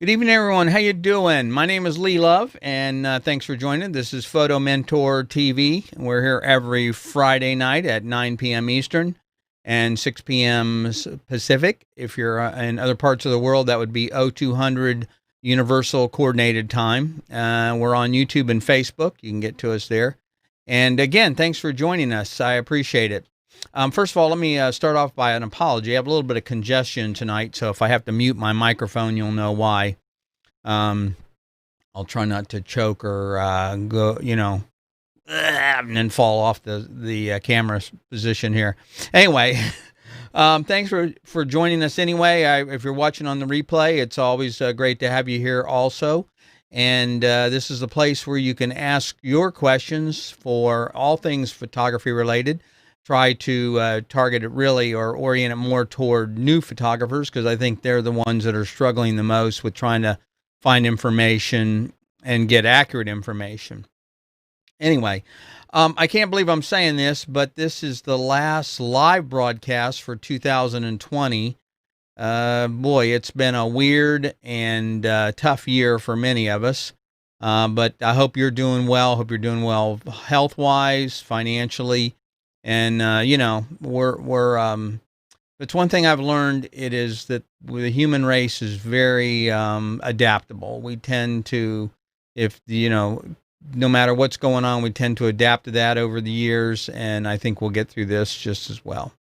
Good evening, everyone. How you doing? My name is Lee Love, and thanks for joining. This is Photo Mentor TV. We're here every Friday night at 9 p.m. Eastern and 6 p.m. Pacific. If you're in other parts of the world, that would be 0200 Universal Coordinated Time. We're on YouTube and Facebook. You can get to us there. And again, thanks for joining us. I appreciate it. First of all, let me start off by an apology. I have a little bit of congestion tonight, so if I have to mute my microphone, you'll know why. I'll try not to choke or go, and then fall off the camera position here. Anyway, thanks for joining us anyway. If you're watching on the replay, it's always great to have you here also. And this is the place where you can ask your questions for all things photography related. Try to target it really or orient it more toward new photographers, because I think they're the ones that are struggling the most with trying to find information and get accurate information. Anyway, I can't believe I'm saying this, but this is the last live broadcast for 2020. Boy, it's been a weird and tough year for many of us. But I hope you're doing well. Hope you're doing well health-wise, financially. And, it's one thing I've learned, it is that the human race is very adaptable. We tend to, no matter what's going on, we tend to adapt to that over the years, and I think we'll get through this just as well.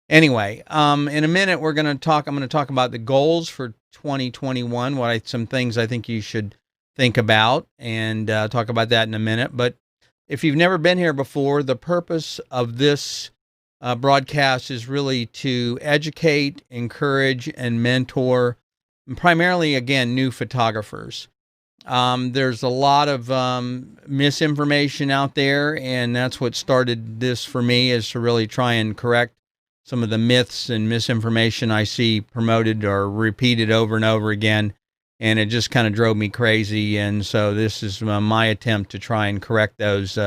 Anyway, in a minute, I'm going to talk about the goals for 2021, some things I think you should think about, and talk about that in a minute. But if you've never been here before, the purpose of this broadcast is really to educate, encourage, and mentor, primarily, again, new photographers. There's a lot of misinformation out there, and that's what started this for me, is to really try and correct some of the myths and misinformation I see promoted or repeated over and over again, and it just kind of drove me crazy. And so this is my attempt to try and correct those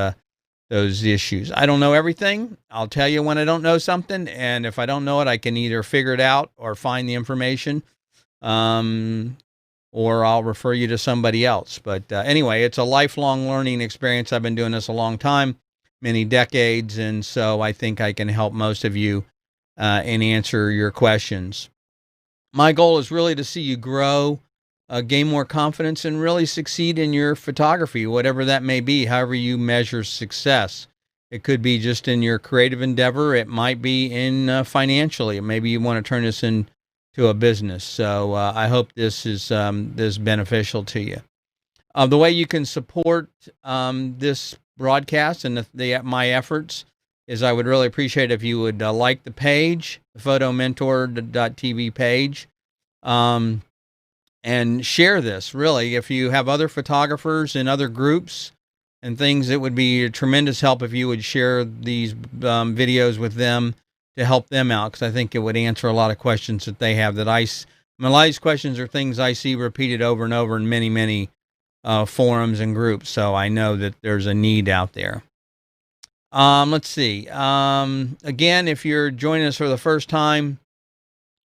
issues. I don't know everything. I'll tell you when I don't know something, and if I don't know it, I can either figure it out or find the information, or I'll refer you to somebody else. But anyway, it's a lifelong learning experience. I've been doing this a long time, many decades, and so I think I can help most of you and answer your questions. My goal is really to see you grow, gain more confidence, and really succeed in your photography, whatever that may be, however you measure success. It could be just in your creative endeavor. It might be in financially. Maybe you want to turn this into a business. So I hope this is beneficial to you. The way you can support this broadcast and my efforts is I would really appreciate if you would like the page, the photomentor.tv page, and share this. Really, if you have other photographers in other groups and things, it would be a tremendous help if you would share these videos with them to help them out, because I think it would answer a lot of questions that they have. A lot of these questions are things I see repeated over and over in many, many forums and groups, so I know that there's a need out there. Let's see. Again, if you're joining us for the first time,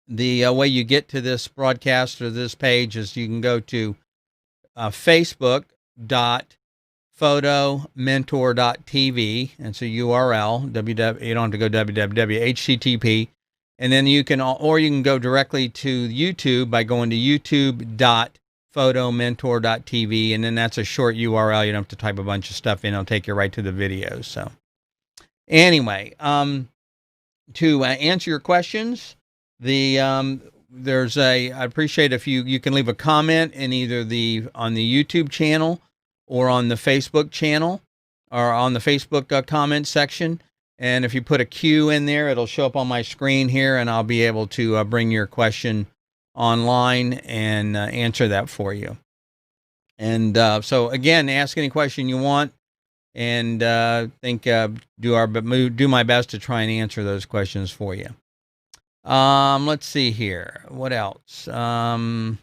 the way you get to this broadcast or this page is you can go to facebook.photomentor.tv. It's a URL, you don't have to go www, HTTP. And then you can go directly to YouTube by going to youtube.photomentor.tv. And then that's a short URL. You don't have to type a bunch of stuff in. It'll take you right to the videos. So anyway, to answer your questions, I appreciate if you can leave a comment in either on the YouTube channel or on the Facebook channel or on the Facebook comment section. And if you put a Q in there, it'll show up on my screen here, and I'll be able to bring your question online and answer that for you. And so again, ask any question you want, and do my best to try and answer those questions for you. Let's see here. What else? I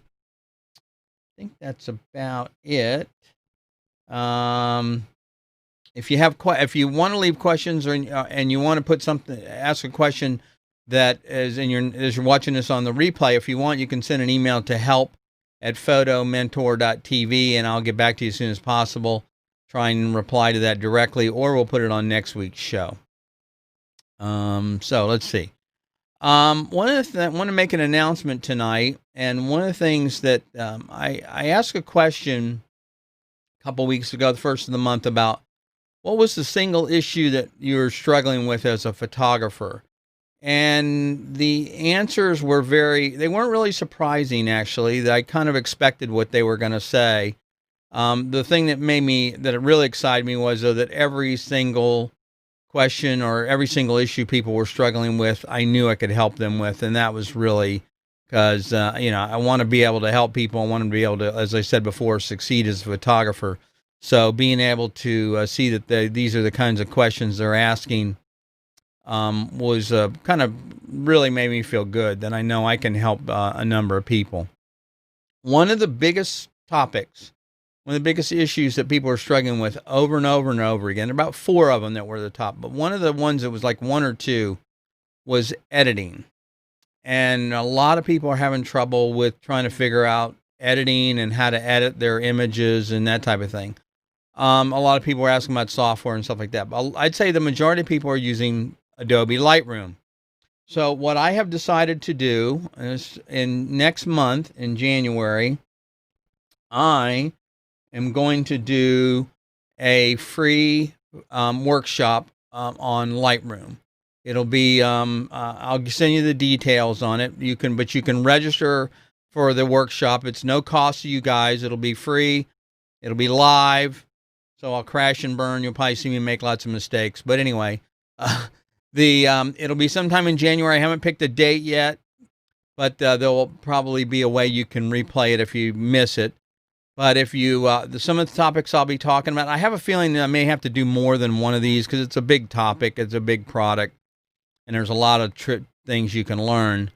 think that's about it. If you want to leave questions and you want to ask a question that is as you're watching this on the replay, if you want, you can send an email to help at photomentor.tv, and I'll get back to you as soon as possible. Try and reply to that directly, or we'll put it on next week's show. So let's see. I want to make an announcement tonight, and one of the things that I asked a question a couple weeks ago, the first of the month, about what was the single issue that you were struggling with as a photographer. And the answers were they weren't really surprising, actually. I kind of expected what they were going to say. The thing that it really excited me was, though, that every single question or every single issue people were struggling with, I knew I could help them with. And that was really because, I want to be able to help people. I want to be able to, as I said before, succeed as a photographer. So being able to see that these are the kinds of questions they're asking was kind of really made me feel good that I know I can help a number of people. One of the biggest issues that people are struggling with over and over and over again, about 4 of them that were the top, but one of the ones that was like 1 or 2 was editing. And a lot of people are having trouble with trying to figure out editing and how to edit their images and that type of thing. A lot of people are asking about software and stuff like that. But I'd say the majority of people are using Adobe Lightroom. So what I have decided to do is next month, in January, I am going to do a free workshop on Lightroom. It'll be, I'll send you the details on it. But you can register for the workshop. It's no cost to you guys. It'll be free. It'll be live. So I'll crash and burn. You'll probably see me make lots of mistakes. But anyway, it'll be sometime in January. I haven't picked a date yet, but there'll probably be a way you can replay it if you miss it. But if you, some of the topics I'll be talking about, I have a feeling that I may have to do more than one of these because it's a big topic. It's a big product, and there's a lot of things you can learn.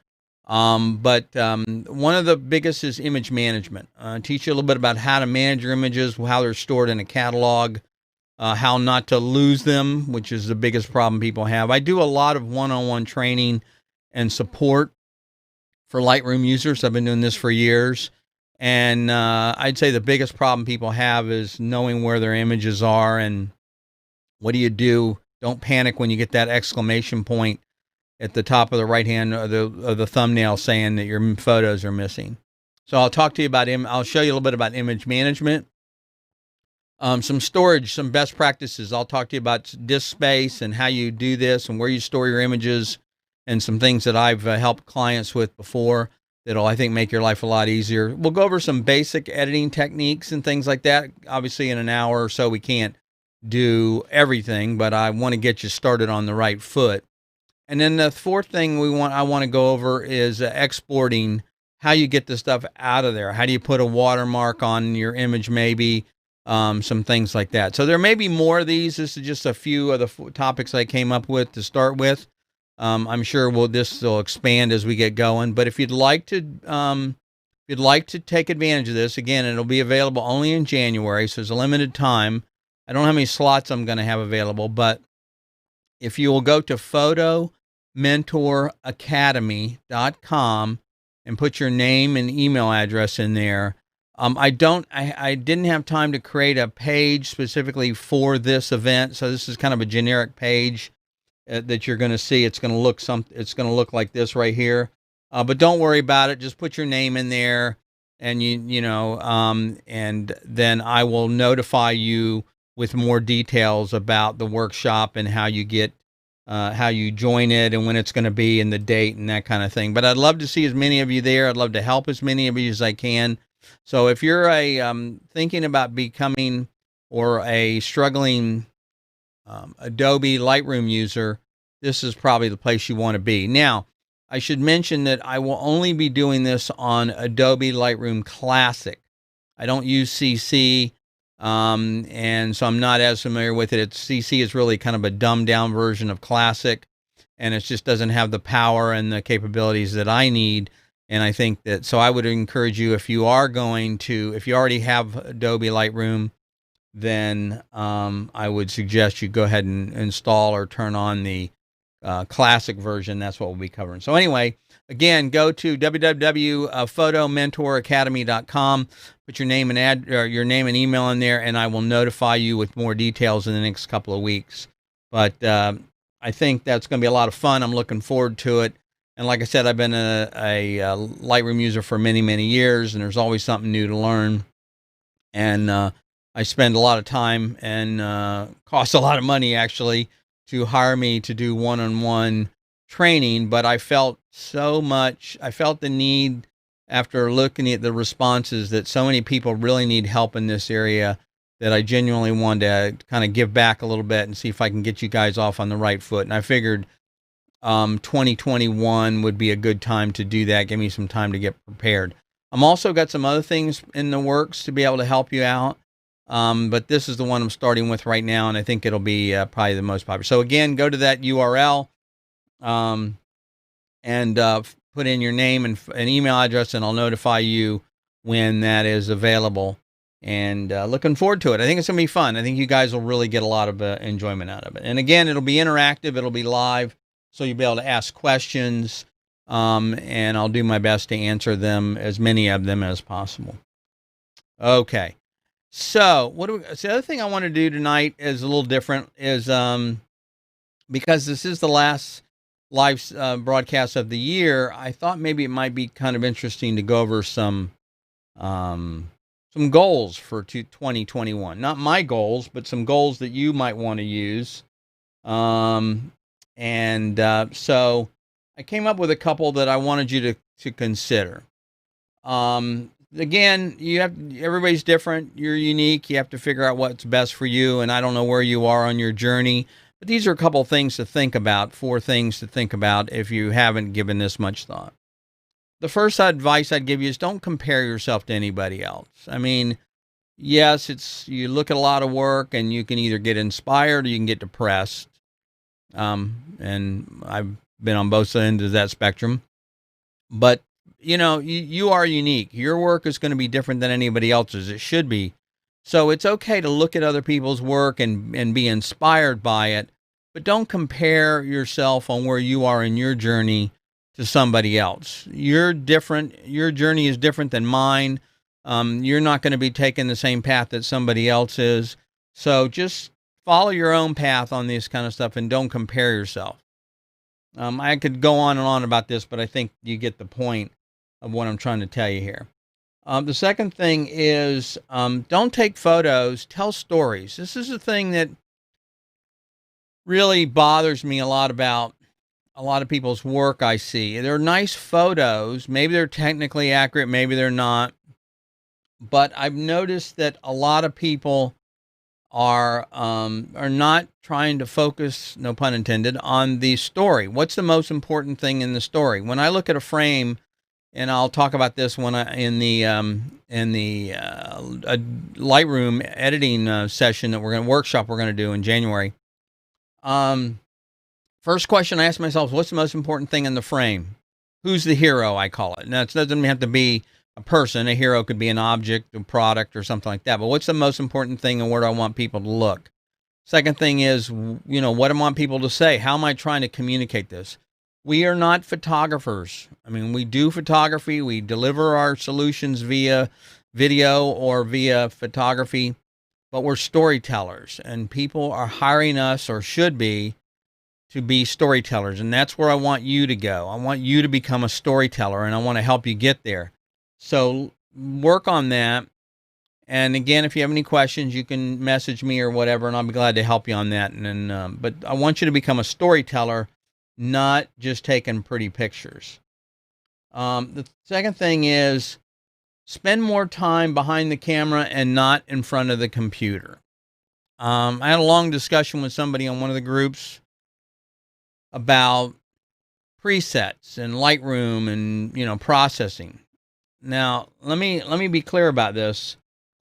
But one of the biggest is image management. Teach you a little bit about how to manage your images, how they're stored in a catalog, how not to lose them, which is the biggest problem people have. I do a lot of one-on-one training and support for Lightroom users. I've been doing this for years. And I'd say the biggest problem people have is knowing where their images are and what do you do. Don't panic when you get that exclamation point at the top of the right hand of the thumbnail saying that your photos are missing. So I'll talk to you about I'll show you a little bit about image management, some storage, some best practices. I'll talk to you about disk space and how you do this and where you store your images and some things that I've helped clients with before that'll, I think, make your life a lot easier. We'll go over some basic editing techniques and things like that. Obviously, in an hour or so, we can't do everything, but I want to get you started on the right foot. And then the fourth thing I want to go over is exporting, how you get the stuff out of there. How do you put a watermark on your image, maybe, some things like that. So there may be more of these. This is just a few of the topics I came up with to start with. I'm sure this will expand as we get going. But if you'd like to take advantage of this, again, it'll be available only in January, so it's a limited time. I don't know how many slots I'm going to have available, but if you will go to photomentoracademy.com and put your name and email address in there. I didn't have time to create a page specifically for this event, so this is kind of a generic page that you're going to see. It's going to look like this right here. But don't worry about it. Just put your name in there, and and then I will notify you with more details about the workshop and how you join it and when it's going to be and the date and that kind of thing. But I'd love to see as many of you there. I'd love to help as many of you as I can. So if you're thinking about becoming or a struggling Adobe Lightroom user, this is probably the place you want to be. Now, I should mention that I will only be doing this on Adobe Lightroom Classic. I don't use CC, and so I'm not as familiar with it. CC is really kind of a dumbed down version of Classic, and it just doesn't have the power and the capabilities that I need. And I think that, so I would encourage you, if you already have Adobe Lightroom, then I would suggest you go ahead and install or turn on the Classic version. That's what we'll be covering. So anyway, Again, go to www.photomentoracademy.com. Put your name and your name and email in there, and I will notify you with more details in the next couple of weeks. But I think that's going to be a lot of fun. I'm looking forward to it. And like I said, I've been a Lightroom user for many, many years, and there's always something new to learn. And I spend a lot of time and costs a lot of money, actually, to hire me to do one-on-one training. But I felt the need after looking at the responses that so many people really need help in this area, that I genuinely wanted to kind of give back a little bit and see if I can get you guys off on the right foot. And I figured 2021 would be a good time to do that. Give me some time to get prepared. I'm also got some other things in the works to be able to help you out. But this is the one I'm starting with right now, and I think it'll be probably the most popular. So again, go to that URL and put in your name and an email address, and I'll notify you when that is available. And looking forward to it. I think it's going to be fun. I think you guys will really get a lot of enjoyment out of it. And again, it'll be interactive. It'll be live, so you'll be able to ask questions, and I'll do my best to answer them, as many of them as possible. Okay. So the other thing I want to do tonight is a little different, is because this is the last live broadcast of the year, I thought maybe it might be kind of interesting to go over some goals for 2021. Not my goals, but some goals that you might want to use. So I came up with a couple that I wanted you to consider. Again, everybody's different. You're unique. You have to figure out what's best for you. And I don't know where you are on your journey, but these are a couple things to think about, 4 things to think about if you haven't given this much thought. The first advice I'd give you is don't compare yourself to anybody else. I mean, yes, you look at a lot of work and you can either get inspired or you can get depressed. And I've been on both ends of that spectrum. But, you are unique. Your work is going to be different than anybody else's. It should be. So it's okay to look at other people's work and be inspired by it, but don't compare yourself on where you are in your journey to somebody else. You're different. Your journey is different than mine. You're not going to be taking the same path that somebody else is. So just follow your own path on this kind of stuff and don't compare yourself. I could go on and on about this, but I think you get the point of what I'm trying to tell you here. The second thing is don't take photos, tell stories. This is a thing that really bothers me a lot about a lot of people's work I see. They're nice photos. Maybe they're technically accurate, maybe they're not. But I've noticed that a lot of people are not trying to focus, no pun intended, on the story. What's the most important thing in the story? When I look at a frame, and I'll talk about this when in the Lightroom editing session workshop we're going to do in January. First question I ask myself is, what's the most important thing in the frame? Who's the hero, I call it. Now, it doesn't have to be a person. A hero could be an object, a product, or something like that. But what's the most important thing, and where do I want people to look? Second thing is, what do I want people to say? How am I trying to communicate this? We are not photographers. I mean, we do photography. We deliver our solutions via video or via photography, but we're storytellers, and people are hiring us, or should be, to be storytellers. And that's where I want you to go. I want you to become a storyteller, and I want to help you get there. So work on that. And again, if you have any questions, you can message me or whatever, and I'll be glad to help you on that. But I want you to become a storyteller, not just taking pretty pictures. The second thing is spend more time behind the camera and not in front of the computer. I had a long discussion with somebody on one of the groups about presets and Lightroom and, processing. Now, let me be clear about this.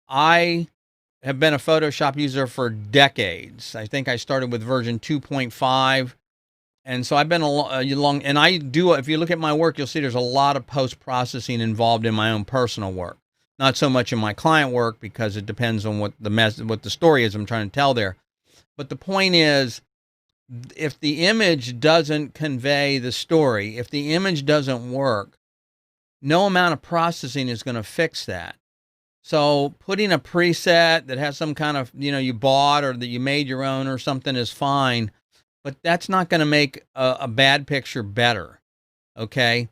I have been a Photoshop user for decades. I think I started with version 2.5. And so I've been long, and I do, if you look at my work, you'll see there's a lot of post-processing involved in my own personal work. Not so much in my client work, because it depends on what the story is I'm trying to tell there. But the point is, if the image doesn't convey the story, if the image doesn't work, no amount of processing is going to fix that. So putting a preset that has some kind of, you bought or that you made your own or something is fine, but that's not going to make a bad picture better. Okay.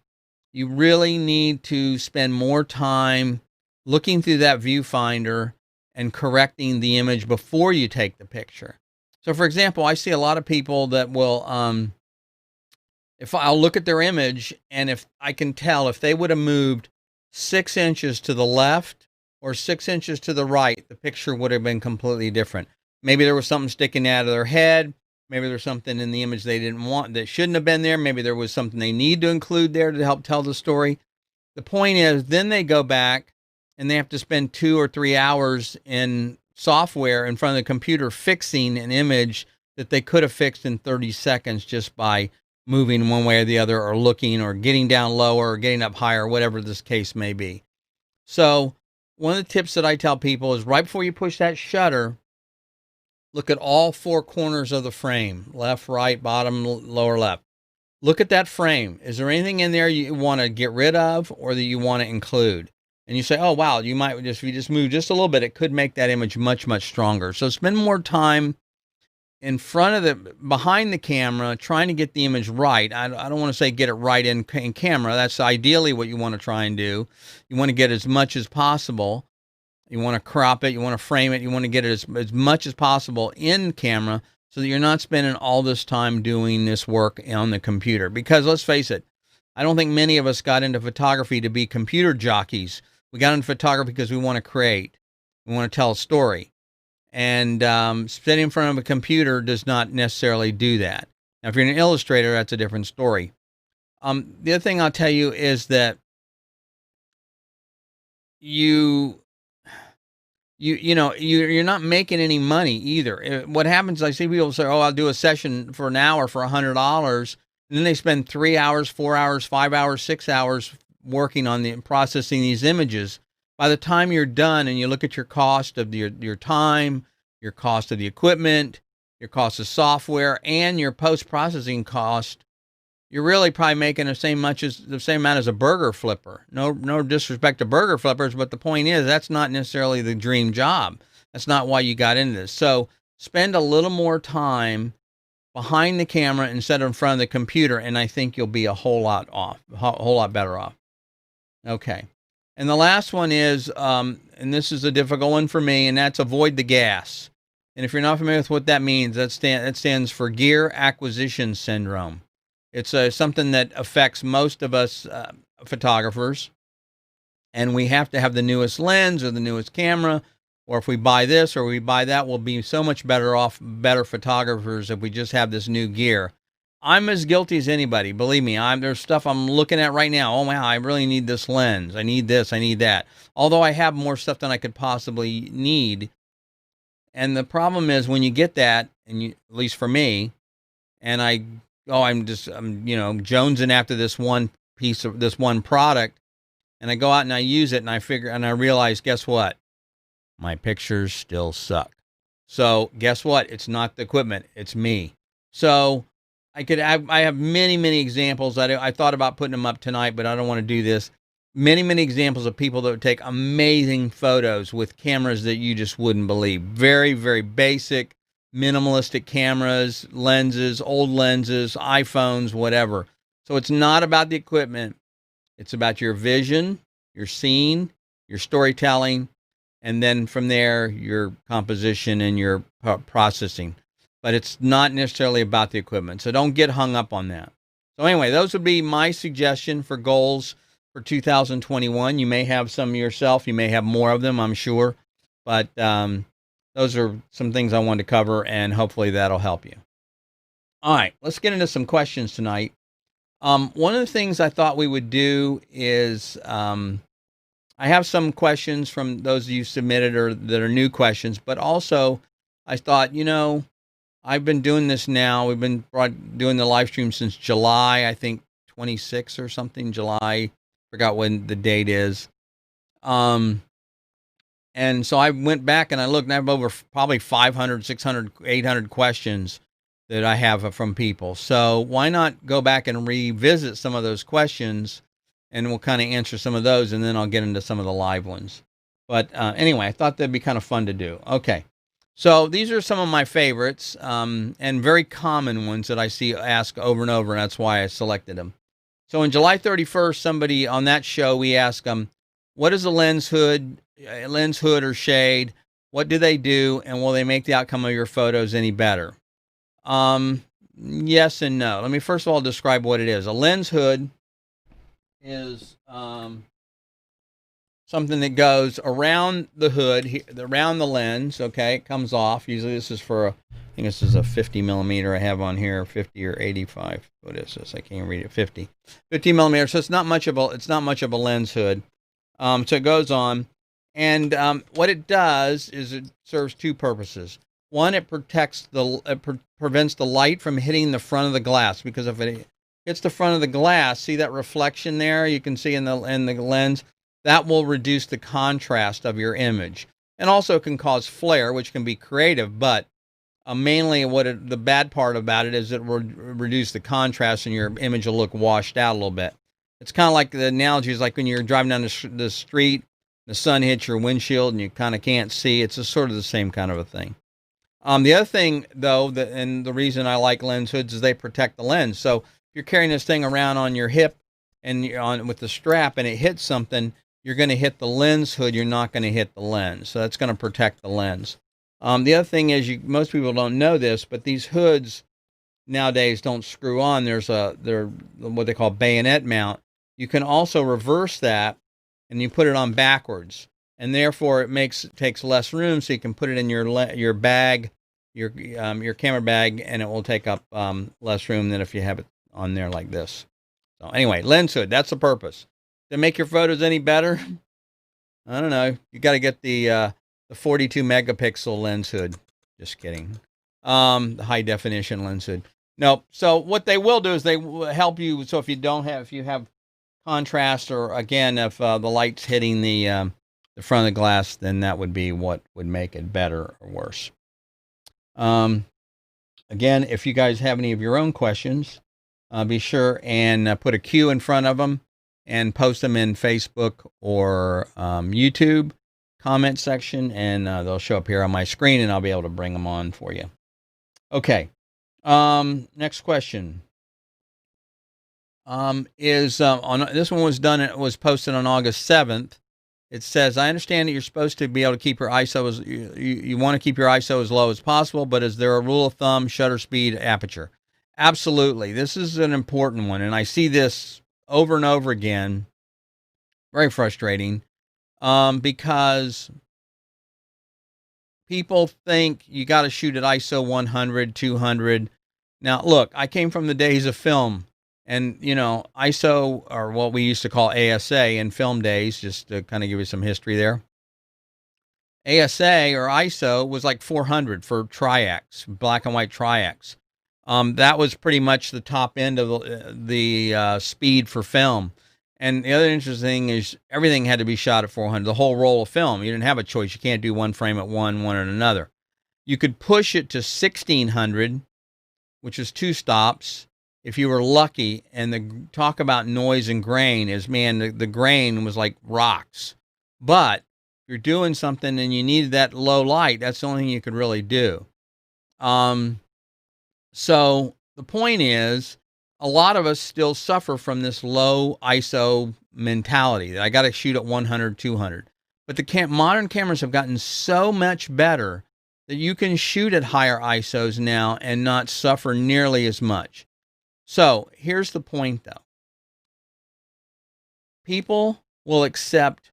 You really need to spend more time looking through that viewfinder and correcting the image before you take the picture. So for example, I see a lot of people that will, if I'll look at their image, and if I can tell if they would have moved 6 inches to the left or 6 inches to the right, the picture would have been completely different. Maybe there was something sticking out of their head. Maybe there's something in the image they didn't want that shouldn't have been there. Maybe there was something they need to include there to help tell the story. The point is, then they go back and they have to spend 2 or 3 hours in software in front of the computer fixing an image that they could have fixed in 30 seconds just by moving one way or the other, or looking, or getting down lower, or getting up higher, whatever this case may be. So one of the tips that I tell people is right before you push that shutter, look at all 4 corners of the frame, left, right, bottom, lower left. Look at that frame. Is there anything in there you want to get rid of or that you want to include? And you say, oh, wow, you might just, if you just move just a little bit, it could make that image much, much stronger. So spend more time in front of behind the camera, trying to get the image right. I don't want to say get it right in camera. That's ideally what you want to try and do. You want to get as much as possible. You want to crop it. You want to frame it. You want to get it as much as possible in camera so that you're not spending all this time doing this work on the computer. Because let's face it, I don't think many of us got into photography to be computer jockeys. We got into photography because we want to create. We want to tell a story. And sitting in front of a computer does not necessarily do that. Now, if you're an illustrator, that's a different story. The other thing I'll tell you is that you're not making any money either. What happens, I see people say, oh, I'll do a session for an hour for $100. And then they spend 3 hours, 4 hours, 5 hours, 6 hours working on processing these images. By the time you're done and you look at your cost of your time, your cost of the equipment, your cost of software, and your post-processing cost, you're really probably making the same amount as a burger flipper. No disrespect to burger flippers, but the point is that's not necessarily the dream job. That's not why you got into this. So spend a little more time behind the camera instead of in front of the computer, and I think you'll be a whole lot better off. Okay. And the last one is, and this is a difficult one for me, and that's avoid the gas. And if you're not familiar with what that means, that stands for gear acquisition syndrome. It's something that affects most of us photographers, and we have to have the newest lens or the newest camera, or if we buy this or we buy that, we'll be so much better photographers if we just have this new gear. I'm as guilty as anybody. Believe me, there's stuff I'm looking at right now. Oh, wow, I really need this lens. I need this. I need that. Although I have more stuff than I could possibly need. And the problem is when you get that, and at least for me, and I'm jonesing after this one piece of this one product, and I go out and I use it, and I realize, guess what? My pictures still suck. So guess what? It's not the equipment. It's me. So I have many examples. I thought about putting them up tonight, but I don't want to do this. Many examples of people that would take amazing photos with cameras that you just wouldn't believe. Very, very basic, minimalistic cameras, lenses, old lenses, iPhones, whatever. So it's not about the equipment. It's about your vision, your scene, your storytelling, and then from there, your composition and your processing. But it's not necessarily about the equipment. So don't get hung up on that. So anyway, those would be my suggestion for goals for 2021. You may have some yourself. You may have more of them, I'm sure. But those are some things I wanted to cover, and hopefully that'll help you. All right, let's get into some questions tonight. One of the things I thought we would do is I have some questions from those of you submitted or that are new questions, but also I thought, I've been doing this now. We've been doing the live stream since July, I think 26 or something, July. Forgot when the date is. And so I went back and I looked, and I have over probably 500, 600, 800 questions that I have from people. So why not go back and revisit some of those questions, and we'll kind of answer some of those, and then I'll get into some of the live ones. But anyway, I thought that'd be kind of fun to do. Okay. So these are some of my favorites, and very common ones that I see asked over and over, and that's why I selected them. So on July 31st, somebody on that show, we asked them, what is a lens hood or shade? What do they do, and will they make the outcome of your photos any better? Yes and no. Let me first of all describe what it is. A lens hood is something that goes around the hood, around the lens. Okay, it comes off. Usually this is for I think this is a 50 millimeter I have on here, 50 or 85. What is this? I can't read it. 50 millimeter. So it's not much of a lens hood. So it goes on, and what it does is it serves two purposes. One, it prevents the light from hitting the front of the glass, because if it hits the front of the glass, see that reflection there? You can see in the lens. That will reduce the contrast of your image, and also can cause flare, which can be creative. But mainly, the bad part about it is it will reduce the contrast, and your image will look washed out a little bit. It's kind of like the analogy is like when you're driving down the street, the sun hits your windshield, and you kind of can't see. It's sort of the same kind of a thing. The other thing, though, and the reason I like lens hoods is they protect the lens. So if you're carrying this thing around on your hip and you're on with the strap, and it hits something, you're going to hit the lens hood. You're not going to hit the lens. So that's going to protect the lens. The other thing is, most people don't know this, but these hoods nowadays don't screw on. They're what they call bayonet mount. You can also reverse that, and you put it on backwards, and therefore it takes less room. So you can put it in your bag, your camera bag, and it will take up less room than if you have it on there like this. So anyway, lens hood. That's the purpose. To make your photos any better, I don't know. You got to get the 42 megapixel lens hood. Just kidding. The high definition lens hood. No. So what they will do is they will help you. So if you have contrast, or again, if the light's hitting the front of the glass, then that would be what would make it better or worse. Again, if you guys have any of your own questions, be sure and put a Q in front of them, and post them in Facebook or YouTube comment section, and they'll show up here on my screen, and I'll be able to bring them on for you. Okay. Next question. This one was posted on August 7th. It says, I understand that you're supposed to be able to keep your ISO you want to keep your ISO as low as possible, but is there a rule of thumb, shutter speed, aperture? Absolutely. This is an important one, and I see this over and over again. Very frustrating, because people think you got to shoot at ISO 100, 200. Now, look, I came from the days of film, and, ISO, or what we used to call ASA in film days, just to kind of give you some history there. ASA or ISO was like 400 for Tri-X, black and white Tri-X. That was pretty much the top end of the speed for film. And the other interesting thing is everything had to be shot at 400, the whole roll of film. You didn't have a choice. You can't do one frame at one at another. You could push it to 1600, which is 2 stops, if you were lucky. And the talk about noise and grain is, man, the grain was like rocks. But if you're doing something and you needed that low light, that's the only thing you could really do. So the point is, a lot of us still suffer from this low ISO mentality that I got to shoot at 100, 200. But the modern cameras have gotten so much better that you can shoot at higher ISOs now and not suffer nearly as much. So here's the point, though. People will accept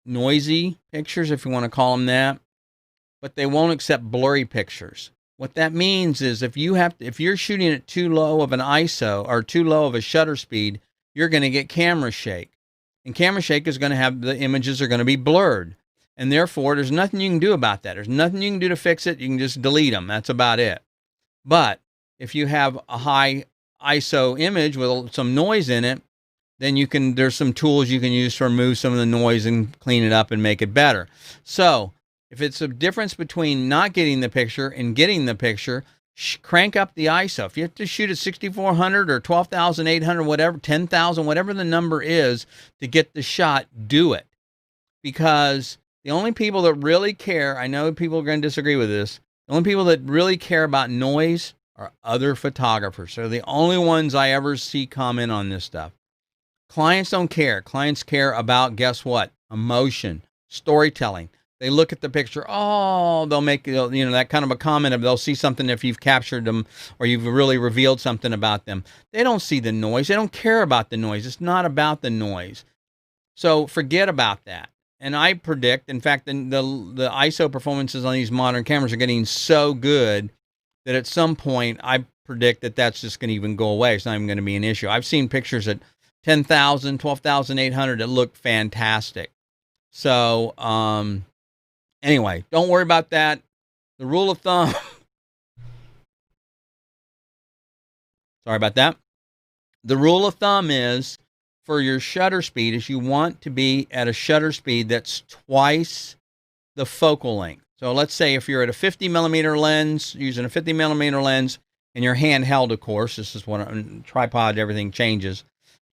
noisy pictures, if you want to call them that, but they won't accept blurry pictures. What that means is if you're shooting at too low of an ISO or too low of a shutter speed, you're going to get camera shake. And camera shake is going to have the images are going to be blurred. And therefore, there's nothing you can do about that. There's nothing you can do to fix it. You can just delete them. That's about it. But if you have a high ISO image with some noise in it, then there's some tools you can use to remove some of the noise and clean it up and make it better. So if it's a difference between not getting the picture and getting the picture, crank up the ISO. If you have to shoot at 6400 or 12,800, whatever, 10,000, whatever the number is to get the shot, do it. Because the only people that really care, I know people are going to disagree with this, the only people that really care about noise are other photographers. They're the only ones I ever see comment on this stuff. Clients don't care. Clients care about, guess what? Emotion, storytelling. They look at the picture. Oh, they'll make, that kind of a comment of they'll see something if you've captured them or you've really revealed something about them. They don't see the noise. They don't care about the noise. It's not about the noise. So forget about that. And I predict, in fact, the ISO performances on these modern cameras are getting so good that at some point I predict that that's just going to even go away. It's not even going to be an issue. I've seen pictures at 10,000, 12,800 that look fantastic. So, anyway, don't worry about that. The rule of thumb, sorry about that. The rule of thumb is for your shutter speed is you want to be at a shutter speed that's twice the focal length. So let's say if you're at a 50 millimeter lens, using a 50 millimeter lens, and you're handheld, of course, this is what tripod, everything changes,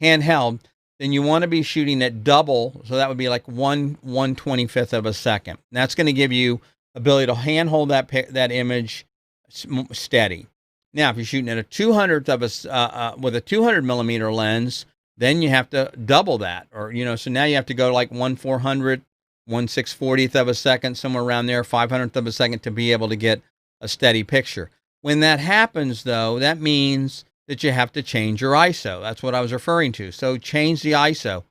handheld, then you want to be shooting at double. So that would be like 1/125th of a second. And that's going to give you ability to handhold that image steady. Now, if you're shooting at a 200th of a, with a 200 millimeter lens, then you have to double that, or, so now you have to go like 1/400th, 1/640th of a second, somewhere around there, 500th of a second to be able to get a steady picture. When that happens, though, that means that you have to change your ISO. That's what I was referring to. So change the ISO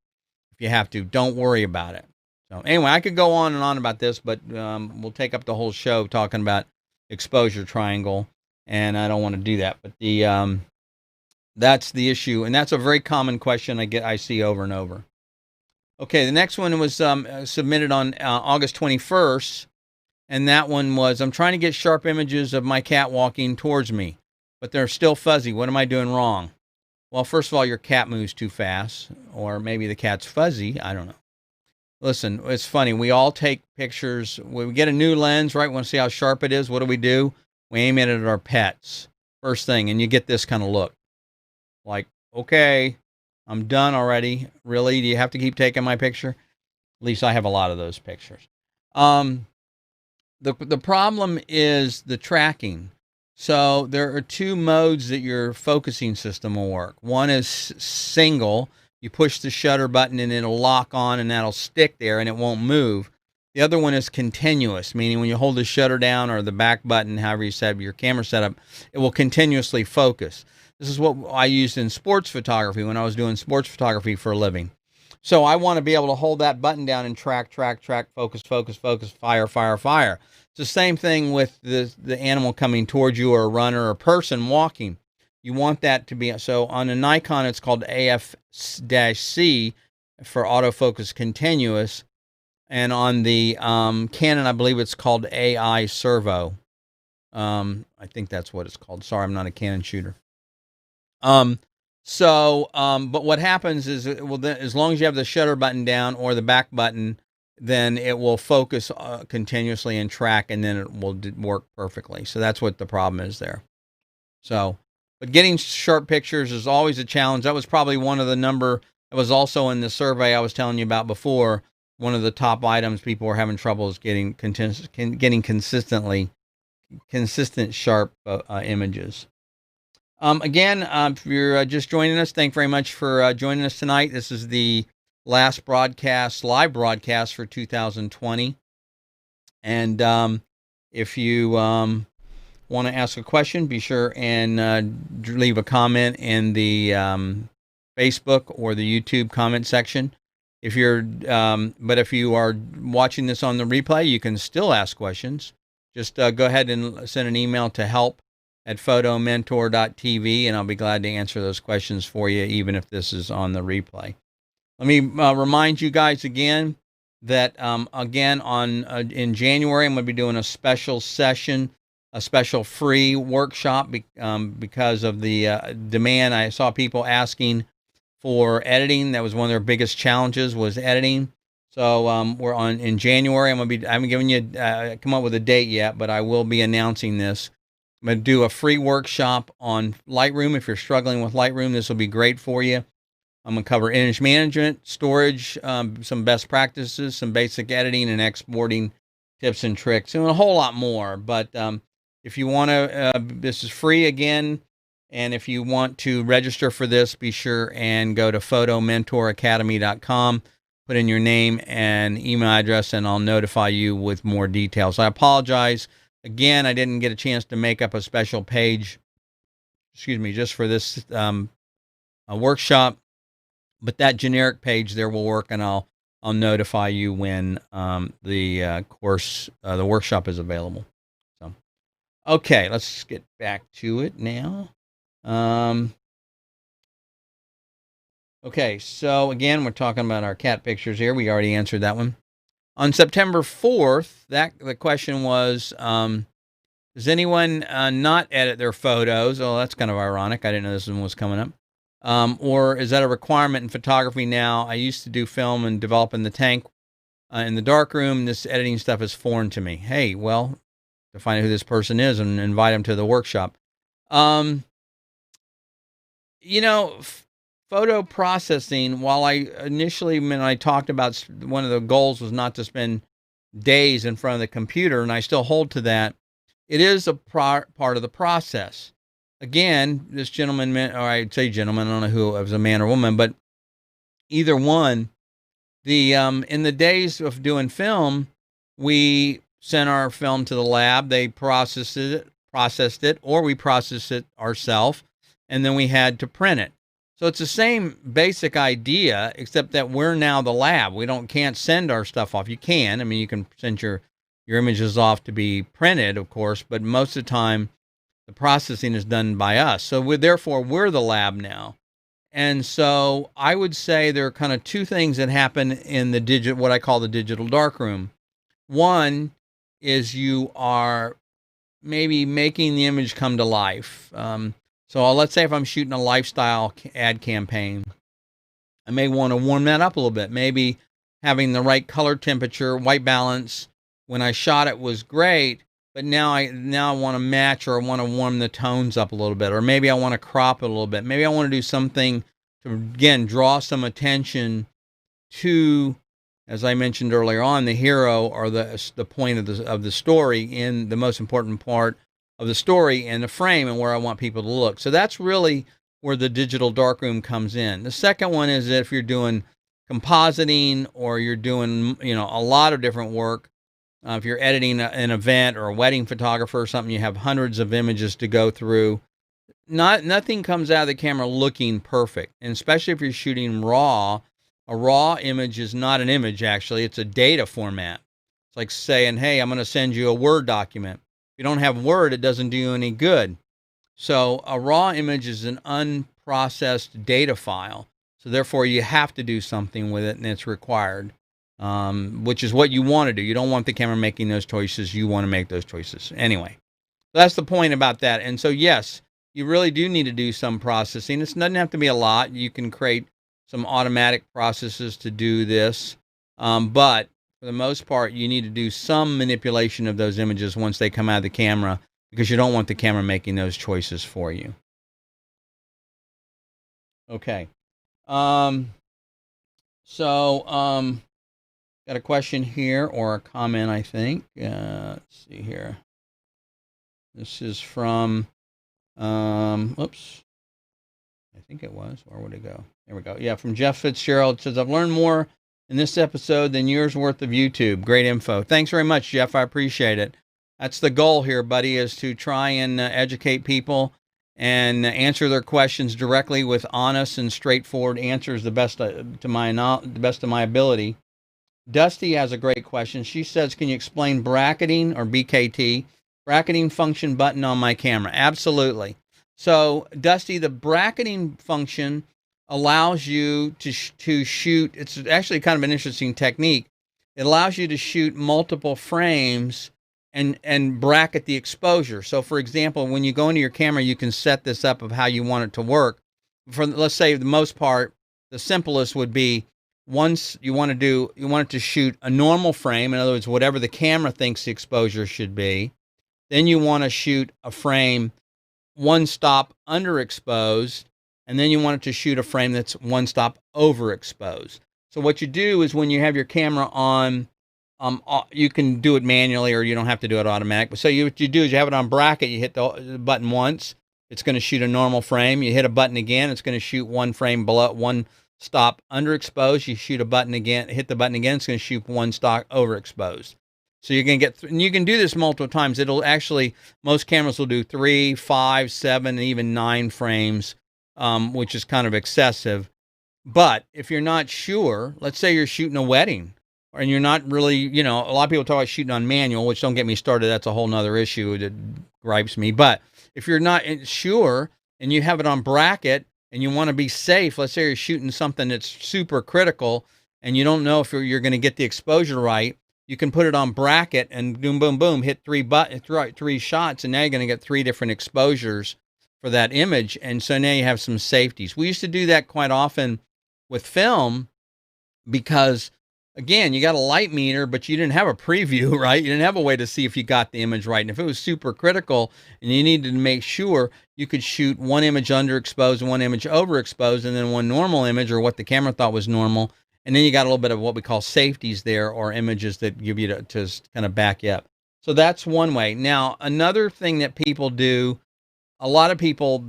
if you have to. Don't worry about it. So anyway, I could go on and on about this, but we'll take up the whole show talking about exposure triangle, and I don't want to do that. But that's the issue, and that's a very common question I see over and over. Okay, the next one was submitted on August 21st, and that one was, I'm trying to get sharp images of my cat walking towards me, but they're still fuzzy. What am I doing wrong? Well, first of all, your cat moves too fast, or maybe the cat's fuzzy. I don't know. Listen, it's funny. We all take pictures. When we get a new lens, right? We want to see how sharp it is. What do? We aim it at our pets first thing, and you get this kind of look. Like, okay, I'm done already. Really? Do you have to keep taking my picture? At least I have a lot of those pictures. The problem is the tracking. So there are two modes that your focusing system will work. One is single. You push the shutter button and it'll lock on and that'll stick there and it won't move. The other one is continuous, meaning when you hold the shutter down or the back button, however you set up your camera setup, it will continuously focus. This is what I used in sports photography when I was doing sports photography for a living. So I want to be able to hold that button down and track, focus, fire. It's the same thing with the animal coming towards you, or a runner or a person walking. You want that to be, so on a Nikon, it's called AF-C for autofocus continuous. And on the Canon, I believe it's called AI servo. I think that's what it's called. Sorry, I'm not a Canon shooter. But what happens is, as long as you have the shutter button down or the back button, then it will focus continuously and track, and then it will work perfectly. So that's what the problem is there. So, but getting sharp pictures is always a challenge. That was probably one of the that was also in the survey I was telling you about before. One of the top items people were having trouble is getting consistent sharp images. Again, if you're just joining us, thank you very much for joining us tonight. This is the last live broadcast for 2020. And if you want to ask a question, be sure and leave a comment in the Facebook or the YouTube comment section. If you are watching this on the replay, you can still ask questions. Just go ahead and send an email to help@photomentor.tv, and I'll be glad to answer those questions for you, even if this is on the replay. Let me remind you guys again that in January, I'm going to be doing a special session, a special free workshop because of the demand. I saw people asking for editing. That was one of their biggest challenges, was editing. So we're in January. I haven't given you come up with a date yet, but I will be announcing this. I'm going to do a free workshop on Lightroom. If you're struggling with Lightroom, this will be great for you. I'm going to cover image management, storage, some best practices, some basic editing and exporting tips and tricks, and a whole lot more. But if you want to, this is free again. And if you want to register for this, be sure and go to photomentoracademy.com, put in your name and email address, and I'll notify you with more details. I apologize. Again, I didn't get a chance to make up a special page, just for this workshop. But that generic page there will work, and I'll notify you when the workshop is available. So, okay, let's get back to it now. Okay, so again, we're talking about our cat pictures here. We already answered that one. On September 4th, the question was, does anyone not edit their photos? Oh, that's kind of ironic. I didn't know this one was coming up. Or is that a requirement in photography now? I used to do film and develop in the tank in the darkroom. This editing stuff is foreign to me. Hey, well, to find out who this person is and invite them to the workshop. Photo processing, while when I talked about one of the goals was not to spend days in front of the computer, and I still hold to that, it is a part of the process. Again, this gentleman, or I'd say gentleman, I don't know who it was, a man or woman, but either one, in the days of doing film, we sent our film to the lab, they processed it, or we processed it ourselves, and then we had to print it. So it's the same basic idea, except that we're now the lab. We can't send our stuff off. You can. I mean, you can send your images off to be printed, of course, but most of the time, the processing is done by us. So therefore, we're the lab now. And so I would say there are kind of two things that happen in what I call the digital darkroom. One is you are maybe making the image come to life. So let's say if I'm shooting a lifestyle ad campaign, I may want to warm that up a little bit. Maybe having the right color temperature, white balance. When I shot it was great, but now I want to match, or I want to warm the tones up a little bit, or maybe I want to crop it a little bit. Maybe I want to do something to, again, draw some attention to, as I mentioned earlier on, the hero, or the point of the story, in the most important part of the story in the frame, and where I want people to look. So that's really where the digital darkroom comes in. The second one is if you're doing compositing, or you're doing a lot of different work. If you're editing an event or a wedding photographer or something, you have hundreds of images to go through. Nothing comes out of the camera looking perfect, and especially if you're shooting raw. A raw image is not an image, actually. It's a data format. It's like saying, hey, I'm going to send you a Word document. If you don't have Word, it doesn't do you any good. So a raw image is an unprocessed data file. So therefore, you have to do something with it, and it's required. Which is what you want to do. You don't want the camera making those choices. You want to make those choices. Anyway, that's the point about that. And so, yes, you really do need to do some processing. It doesn't have to be a lot. You can create some automatic processes to do this. But for the most part, you need to do some manipulation of those images once they come out of the camera, because you don't want the camera making those choices for you. Okay. Got a question here, or a comment, I think. Let's see here. This is from, oops. I think it was. Where would it go? There we go. Yeah, from Jeff Fitzgerald. It says, I've learned more in this episode than years worth of YouTube. Great info. Thanks very much, Jeff. I appreciate it. That's the goal here, buddy, is to try and educate people and answer their questions directly with honest and straightforward answers, the best of my ability. Dusty has a great question. She says, can you explain bracketing, or BKT, bracketing function button on my camera? Absolutely. So, Dusty, the bracketing function allows you to shoot. It's actually kind of an interesting technique. It allows you to shoot multiple frames and bracket the exposure. So, for example, when you go into your camera, you can set this up of how you want it to work. For, let's say, the most part, the simplest would be, once you want it to shoot a normal frame, in other words, whatever the camera thinks the exposure should be, Then you want to shoot a frame one stop underexposed, and then you want it to shoot a frame that's one stop overexposed. So what you do is when you have your camera on, you can do it manually or you don't have to do it automatic. But so what you do is you have it on bracket, you hit the button once, it's going to shoot a normal frame. You hit a button again, it's going to shoot one frame below, one stop underexposed. You shoot a button again, hit the button again, it's going to shoot one stop overexposed. So you're going to get, and you can do this multiple times. It'll actually, most cameras will do 3, 5, 7, and even 9 frames, which is kind of excessive. But if you're not sure, let's say you're shooting a wedding and you're not really, a lot of people talk about shooting on manual, which don't get me started. That's a whole nother issue that gripes me. But if you're not sure and you have it on bracket and you want to be safe, let's say you're shooting something that's super critical and you don't know if you're going to get the exposure right, you can put it on bracket and boom, boom, boom, hit three shots, and now you're going to get 3 different exposures for that image. And so now you have some safeties. We used to do that quite often with film because, again, you got a light meter, but you didn't have a preview, right? You didn't have a way to see if you got the image right. And if it was super critical and you needed to make sure, you could shoot one image underexposed and one image overexposed and then one normal image or what the camera thought was normal. And then you got a little bit of what we call safeties there, or images that give you to kind of back you up. So that's one way. Now, another thing that people do, a lot of people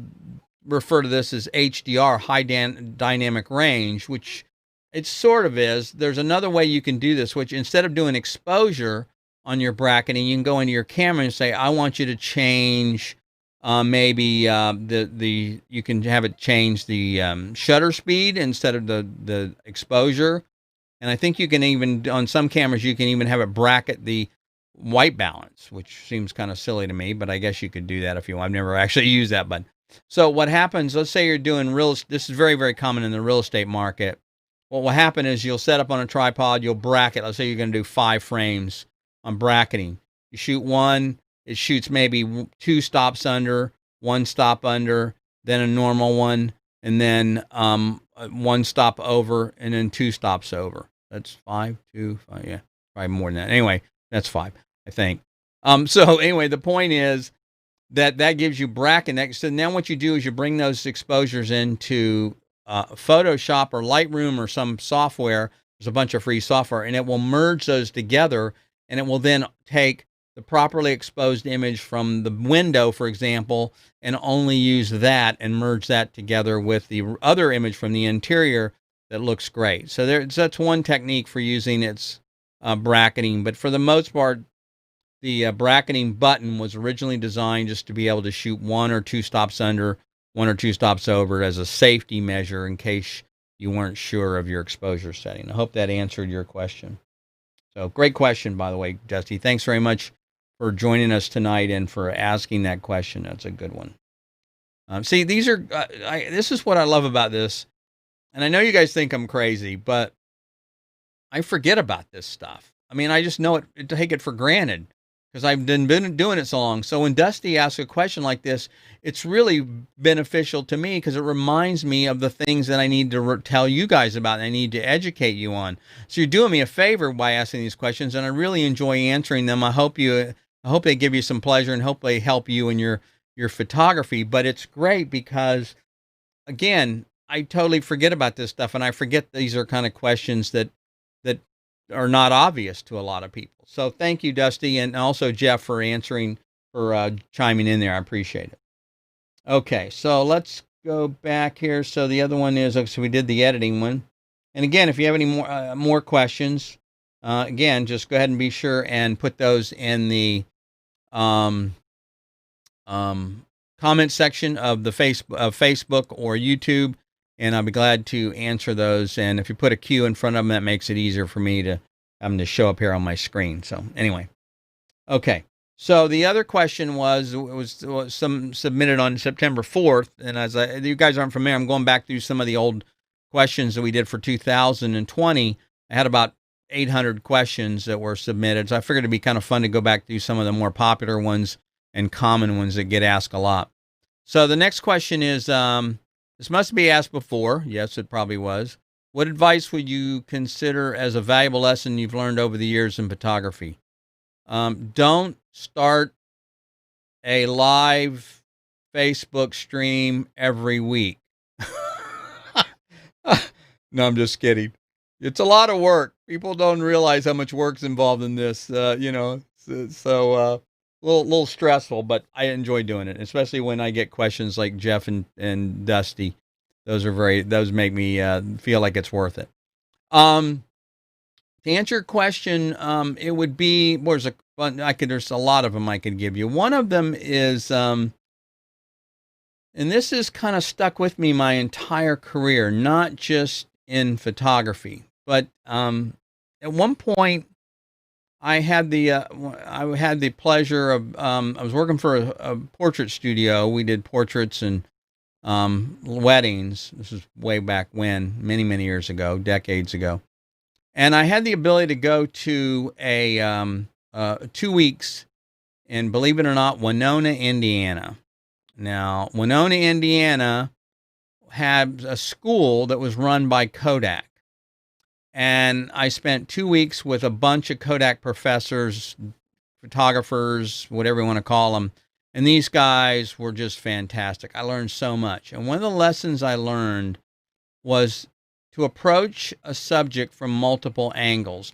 refer to this as HDR, high dynamic range, which it sort of is. There's another way you can do this, which instead of doing exposure on your bracketing, you can go into your camera and say, I want you to change maybe you can have it change the shutter speed instead of the exposure. And I think you can even, on some cameras, you can even have it bracket the white balance, which seems kind of silly to me, but I guess you could do that if you want. I've never actually used that button. So what happens, let's say you're doing this is very, very common in the real estate market. What will happen is you'll set up on a tripod, you'll bracket. Let's say you're going to do 5 frames on bracketing. You shoot one, it shoots maybe 2 stops under, 1 stop under, then a normal one, and then 1 stop over, and then 2 stops over. That's 5, 2, 5, yeah, probably more than that. Anyway, that's 5, I think. So anyway, the point is that gives you bracket. So now what you do is you bring those exposures into Photoshop or Lightroom or some software. There's a bunch of free software, and it will merge those together, and it will then take the properly exposed image from the window, for example, and only use that and merge that together with the other image from the interior that looks great. So that's one technique for using its bracketing. But for the most part, the bracketing button was originally designed just to be able to shoot 1 or 2 stops under, 1 or 2 stops over as a safety measure in case you weren't sure of your exposure setting. I hope that answered your question. So great question, by the way, Dusty. Thanks very much for joining us tonight and for asking that question. That's a good one. See, these are, this is what I love about this. And I know you guys think I'm crazy, but I forget about this stuff. I mean, I just know it, take it for granted because I've been doing it so long. So when Dusty asks a question like this, it's really beneficial to me because it reminds me of the things that I need to tell you guys about and I need to educate you on. So you're doing me a favor by asking these questions, and I really enjoy answering them. I hope they give you some pleasure and hope they help you in your photography. But it's great because, again, I totally forget about this stuff, and I forget these are kind of questions that are not obvious to a lot of people. So thank you, Dusty, and also Jeff for chiming in there. I appreciate it. Okay, so let's go back here. So the other one is, so we did the editing one. And again, if you have any more questions, again, just go ahead and be sure and put those in the comment section of the Facebook or YouTube, and I'll be glad to answer those. And if you put a Q in front of them, that makes it easier for me to have them to show up here on my screen. So anyway, okay. So the other question was some submitted on September 4th, and as you guys aren't familiar, I'm going back through some of the old questions that we did for 2020. I had about 800 questions that were submitted, so I figured it'd be kind of fun to go back through some of the more popular ones and common ones that get asked a lot. So the next question is, this must be asked before. Yes, it probably was. What advice would you consider as a valuable lesson you've learned over the years in photography? Don't start a live Facebook stream every week. No, I'm just kidding. It's a lot of work. People don't realize how much work's involved in this. Little stressful, but I enjoy doing it, especially when I get questions like Jeff and Dusty. Those make me feel like it's worth it. To answer your question, it would be there's a lot of them I could give you. One of them is, and this has kind of stuck with me my entire career, not just in photography, but at one point I had the pleasure of I was working for a portrait studio. We did portraits and weddings. This is way back when, many years ago, decades ago. And I had the ability to go to a 2 weeks in, believe it or not, Winona, Indiana. Now, Winona, Indiana had a school that was run by Kodak. And I spent 2 weeks with a bunch of Kodak professors, photographers, whatever you want to call them. And these guys were just fantastic. I learned so much. And one of the lessons I learned was to approach a subject from multiple angles.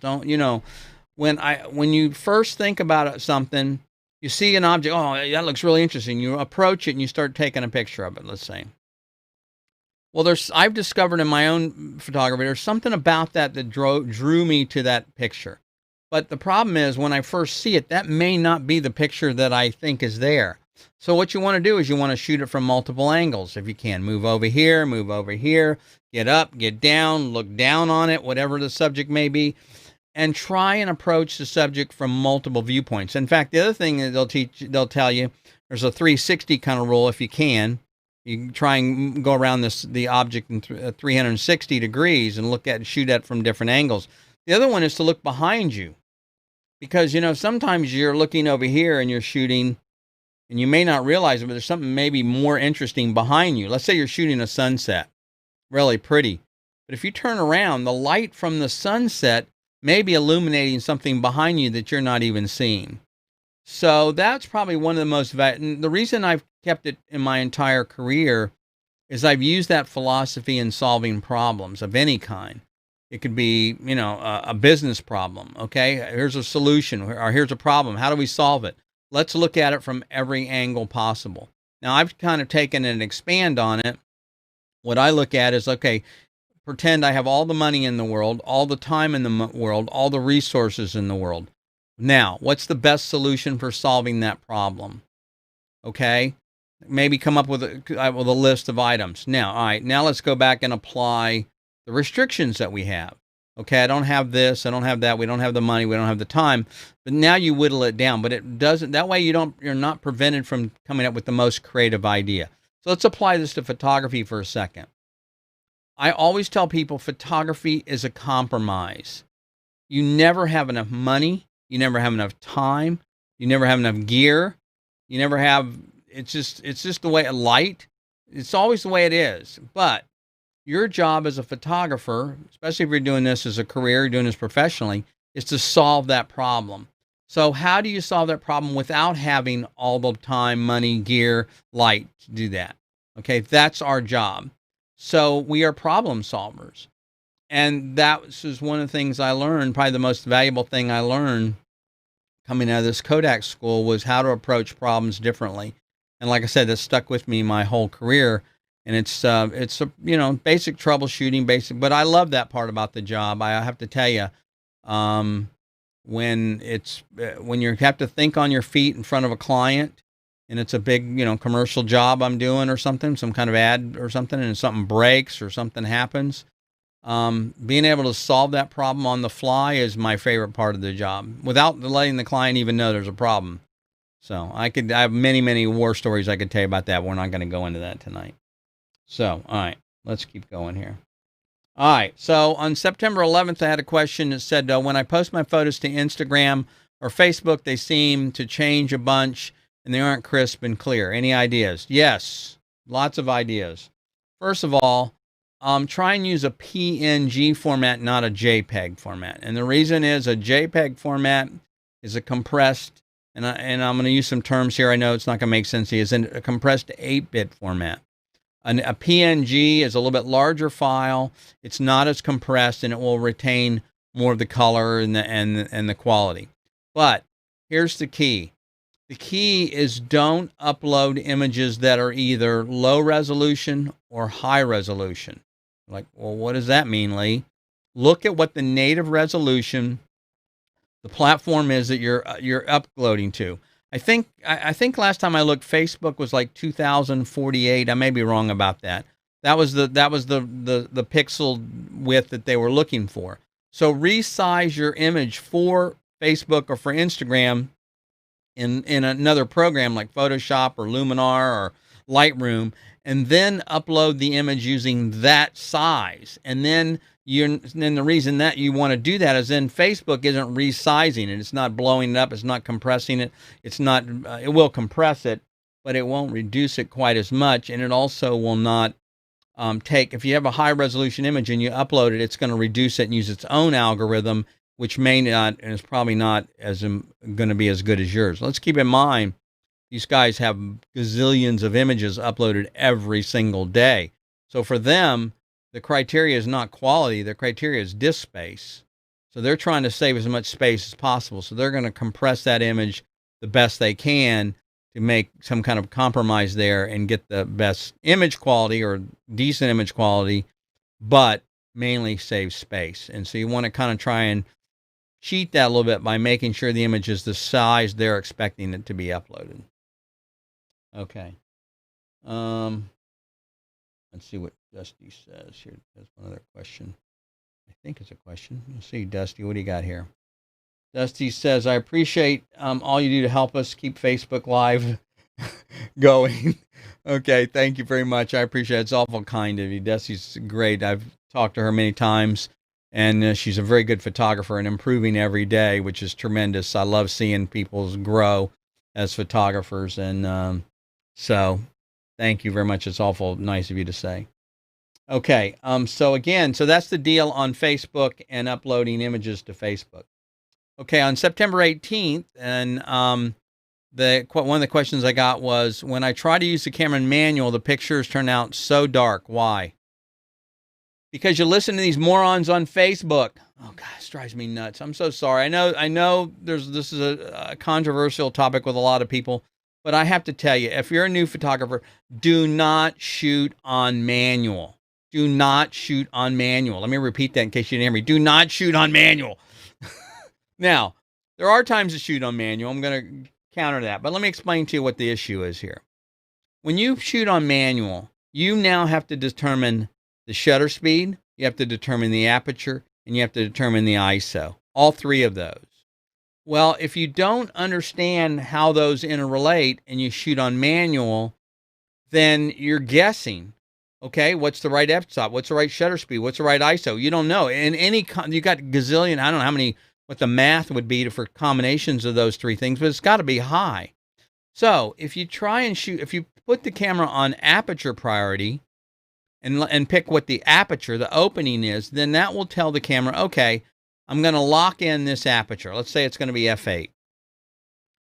When you first think about something, you see an object, oh, that looks really interesting. You approach it and you start taking a picture of it, let's say. Well, I've discovered in my own photography, there's something about that drew me to that picture. But the problem is when I first see it, that may not be the picture that I think is there. So what you want to do is you want to shoot it from multiple angles. If you can, move over here, get up, get down, look down on it, whatever the subject may be, and try and approach the subject from multiple viewpoints. In fact, the other thing that they'll tell you, there's a 360 kind of rule. If you can, you try and go around the object in 360 degrees and shoot at from different angles. The other one is to look behind you, because sometimes you're looking over here and you're shooting, and you may not realize it, but there's something maybe more interesting behind you. Let's say you're shooting a sunset, really pretty, but if you turn around, the light from the sunset may be illuminating something behind you that you're not even seeing. So that's probably one of the most the reason I've kept it in my entire career is I've used that philosophy in solving problems of any kind. It could be, a business problem. Okay, here's a solution, or here's a problem. How do we solve it? Let's look at it from every angle possible. Now, I've kind of taken and expand on it. What I look at is, okay, pretend I have all the money in the world, all the time in the world, all the resources in the world. Now, what's the best solution for solving that problem? Okay, maybe come up with a list of items. Now, all right, now let's go back and apply the restrictions that we have. Okay, I don't have this, I don't have that, we don't have the money, we don't have the time. But now you whittle it down, but it doesn't, that way you're not prevented from coming up with the most creative idea. So let's apply this to photography for a second. I always tell people photography is a compromise. You never have enough money, you never have enough time, you never have enough gear, it's just the way of light. It's always the way it is. But your job as a photographer, especially if you're doing this as a career, doing this professionally, is to solve that problem. So how do you solve that problem without having all the time, money, gear, light to do that? Okay, that's our job. So we are problem solvers. And that was one of the things I learned, probably the most valuable thing I learned coming out of this Kodak school was how to approach problems differently. And like I said, that stuck with me my whole career. And it's basic troubleshooting, but I love that part about the job. I have to tell you, when you have to think on your feet in front of a client, and it's a big, commercial job I'm doing or something, some kind of ad or something, and something breaks or something happens, being able to solve that problem on the fly is my favorite part of the job, without letting the client even know there's a problem. So I have many war stories I could tell you about that. We're not going to go into that tonight. So, all right, let's keep going here. All right, so on September 11th, I had a question that said, when I post my photos to Instagram or Facebook, they seem to change a bunch and they aren't crisp and clear. Any ideas? Yes, lots of ideas. First of all, try and use a PNG format, not a JPEG format. And the reason is a JPEG format is a compressed and I'm going to use some terms here I know it's not going to make sense to you, is in a compressed 8-bit format. A PNG is a little bit larger file. It's not as compressed, and it will retain more of the color and the quality. But here's the key. The key is don't upload images that are either low resolution or high resolution. Like, well, what does that mean, Lee? Look at what the native resolution the platform is that you're uploading to. I think last time I looked, Facebook was like 2048. I may be wrong about that. That was the pixel width that they were looking for. So resize your image for Facebook or for Instagram in another program like Photoshop or Luminar or Lightroom, and then upload the image using that size. And then the reason that you want to do that is then Facebook isn't resizing it. It's not blowing it up. It's not compressing it. It's not. It will compress it, but it won't reduce it quite as much. And it also will not take. If you have a high resolution image and you upload it, it's going to reduce it and use its own algorithm, which may not, and is probably not as going to be as good as yours. Let's keep in mind, these guys have gazillions of images uploaded every single day. So for them, the criteria is not quality. The criteria is disk space. So they're trying to save as much space as possible. So they're going to compress that image the best they can to make some kind of compromise there and get the best image quality or decent image quality, but mainly save space. And so you want to kind of try and cheat that a little bit by making sure the image is the size they're expecting it to be uploaded. Okay. Let's see what Dusty says here. There's one other question. I think it's a question. Let's see, Dusty, what do you got here? Dusty says, I appreciate all you do to help us keep Facebook Live going. Okay, thank you very much. I appreciate it. It's awful kind of you. Dusty's great. I've talked to her many times, and she's a very good photographer and improving every day, which is tremendous. I love seeing people grow as photographers, and so thank you very much. It's awful nice of you to say. Okay, so that's the deal on Facebook and uploading images to Facebook. Okay, on September 18th, and one of the questions I got was, when I try to use the camera in manual, the pictures turn out so dark. Why? Because you listen to these morons on Facebook. Oh, God, this drives me nuts. I'm so sorry. I know this is a controversial topic with a lot of people, but I have to tell you, if you're a new photographer, do not shoot on manual. Do not shoot on manual. Let me repeat that in case you didn't hear me. Do not shoot on manual. Now, there are times to shoot on manual. I'm going to counter that, but let me explain to you what the issue is here. When you shoot on manual, you now have to determine the shutter speed, you have to determine the aperture, and you have to determine the ISO. All three of those. Well, if you don't understand how those interrelate and you shoot on manual, then you're guessing. Okay, what's the right f-stop? What's the right shutter speed? What's the right ISO? You don't know. And you got gazillion, I don't know how many, what the math would be for combinations of those three things, but it's got to be high. So if you try and shoot, if you put the camera on aperture priority and pick what the aperture, the opening is, then that will tell the camera, okay, I'm going to lock in this aperture. Let's say it's going to be f8. It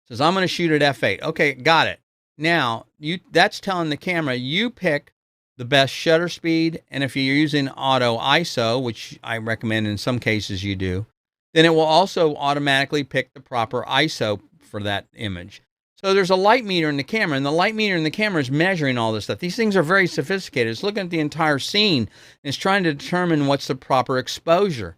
says I'm going to shoot at f8. Okay, got it. Now, that's telling the camera you pick the best shutter speed, and if you're using auto ISO, which I recommend in some cases you do, then it will also automatically pick the proper ISO for that image. So there's a light meter in the camera, and the light meter in the camera is measuring all this stuff. These things are very sophisticated. It's looking at the entire scene, and it's trying to determine what's the proper exposure.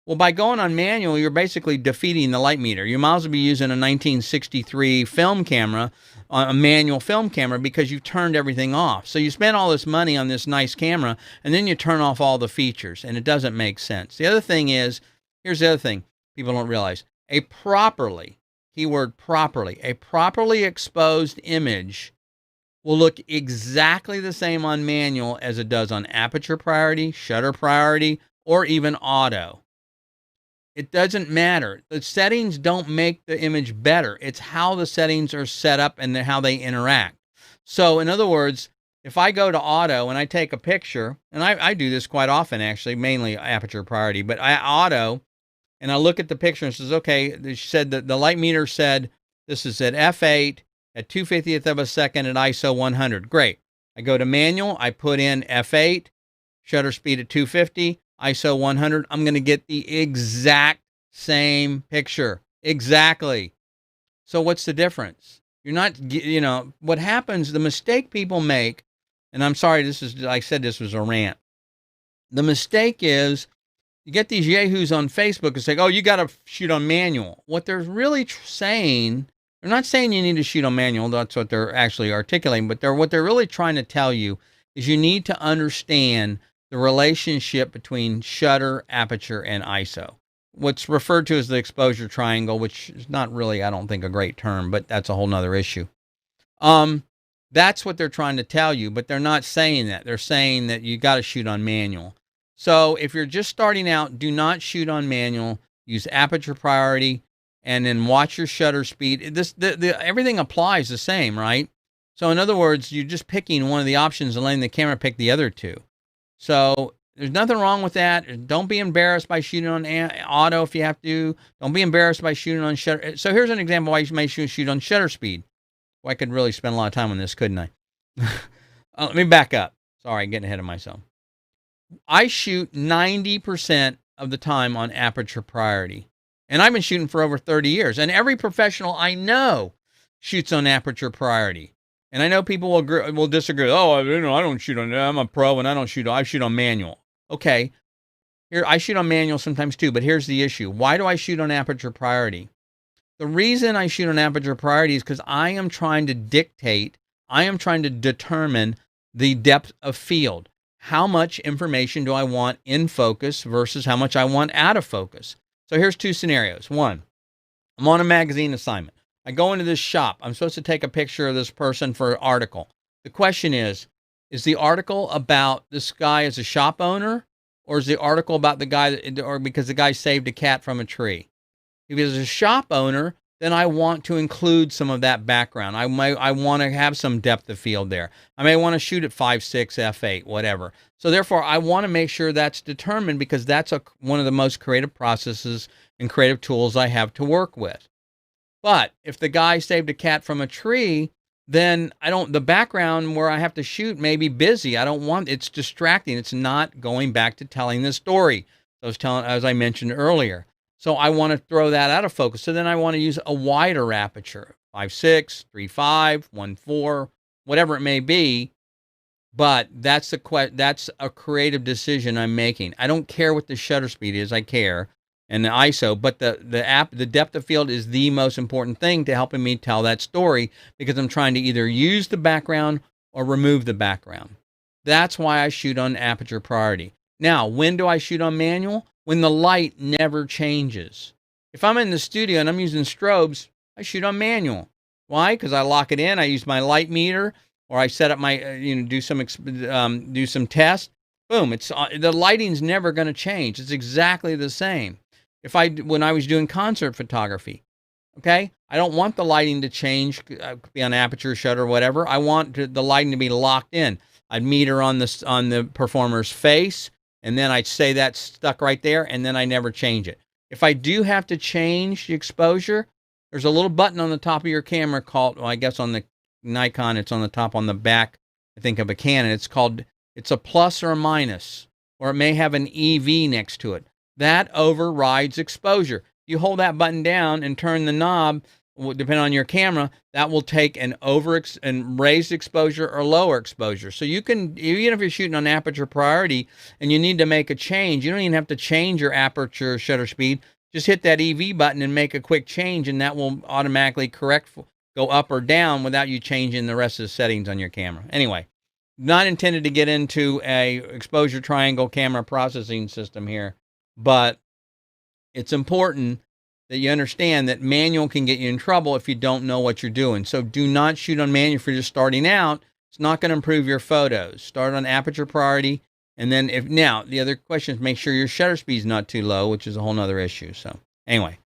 Well, by going on manual, you're basically defeating the light meter. You might as well be using a 1963 film camera, a manual film camera, because you've turned everything off. So you spend all this money on this nice camera, and then you turn off all the features, and it doesn't make sense. The other thing is, here's the other thing people don't realize. A properly exposed image will look exactly the same on manual as it does on aperture priority, shutter priority, or even auto. It doesn't matter. The settings don't make the image better. It's how the settings are set up and how they interact. So in other words, if I go to auto and I take a picture, and I do this quite often actually, mainly aperture priority, but I auto and I look at the picture and it says, okay, she said that the light meter said This is at f8 at 2/50th of a second at ISO 100. Great. I go to manual. I put in f8, shutter speed at 250, ISO 100. I'm going to get the exact same picture. Exactly. So what's the difference? You're not, what happens, the mistake people make, and I'm sorry, I said this was a rant. The mistake is you get these yahoos on Facebook and say, oh, you got to shoot on manual. What they're really saying, they're not saying you need to shoot on manual. That's what they're actually articulating. But what they're really trying to tell you is you need to understand the relationship between shutter, aperture, and ISO. What's referred to as the exposure triangle, which is not really, I don't think, a great term, but that's a whole nother issue. That's what they're trying to tell you, but they're not saying that. They're saying that you got to shoot on manual. So if you're just starting out, do not shoot on manual. Use aperture priority, and then watch your shutter speed. Everything applies the same, right? So in other words, you're just picking one of the options and letting the camera pick the other two. So there's nothing wrong with that. Don't be embarrassed by shooting on auto if you have to. Don't be embarrassed by shooting on shutter. So here's an example why you may shoot on shutter speed. Well, I could really spend a lot of time on this, couldn't I? Let me back up. Sorry, I'm getting ahead of myself. I shoot 90% of the time on aperture priority. And I've been shooting for over 30 years. And every professional I know shoots on aperture priority. And I know people will disagree. Oh, I don't shoot on, I'm a pro and I shoot on manual. Okay. Here, I shoot on manual sometimes too, but here's the issue. Why do I shoot on aperture priority? The reason I shoot on aperture priority is because I am trying to determine the depth of field. How much information do I want in focus versus how much I want out of focus? So here's two scenarios. One, I'm on a magazine assignment. I go into this shop. I'm supposed to take a picture of this person for an article. The question is the article about this guy as a shop owner, or is the article about the guy or because the guy saved a cat from a tree? If he's a shop owner, then I want to include some of that background. I want to have some depth of field there. I may want to shoot at 5.6, f8, whatever. So therefore, I want to make sure that's determined because that's one of the most creative processes and creative tools I have to work with. But if the guy saved a cat from a tree, then the background where I have to shoot may be busy. It's distracting. It's not going back to telling the story. As I mentioned earlier. So I want to throw that out of focus. So then I want to use a wider aperture, 5.6, 3.5, 1.4, whatever it may be. But that's a creative decision I'm making. I don't care what the shutter speed is. I care. And the ISO, but the depth of field is the most important thing to helping me tell that story because I'm trying to either use the background or remove the background. That's why I shoot on aperture priority. Now, when do I shoot on manual? When the light never changes. If I'm in the studio and I'm using strobes, I shoot on manual. Why? Because I lock it in. I use my light meter, or I set up my, do some tests. Boom! The lighting's never going to change. It's exactly the same. When I was doing concert photography, okay, I don't want the lighting to change, be on aperture, shutter, whatever. I want the lighting to be locked in. I'd meter on the performer's face. And then I'd say that's stuck right there, and then I never change it. If I do have to change the exposure, there's a little button on the top of your camera called, well, I guess on the Nikon, it's on the top on the back, I think, of a Canon. It's a plus or a minus, or it may have an EV next to it. That overrides exposure. You hold that button down and turn the knob, depending on your camera, that will take an raised exposure or lower exposure. So you can, even if you're shooting on aperture priority and you need to make a change, you don't even have to change your aperture shutter speed. Just hit that EV button and make a quick change, and that will automatically go up or down without you changing the rest of the settings on your camera. Anyway, not intended to get into a exposure triangle camera processing system here, but it's important that you understand that manual can get you in trouble if you don't know what you're doing. So do not shoot on manual if you're just starting out. It's not going to improve your photos. Start on aperture priority. And then the other question is make sure your shutter speed is not too low, which is a whole nother issue. So anyway,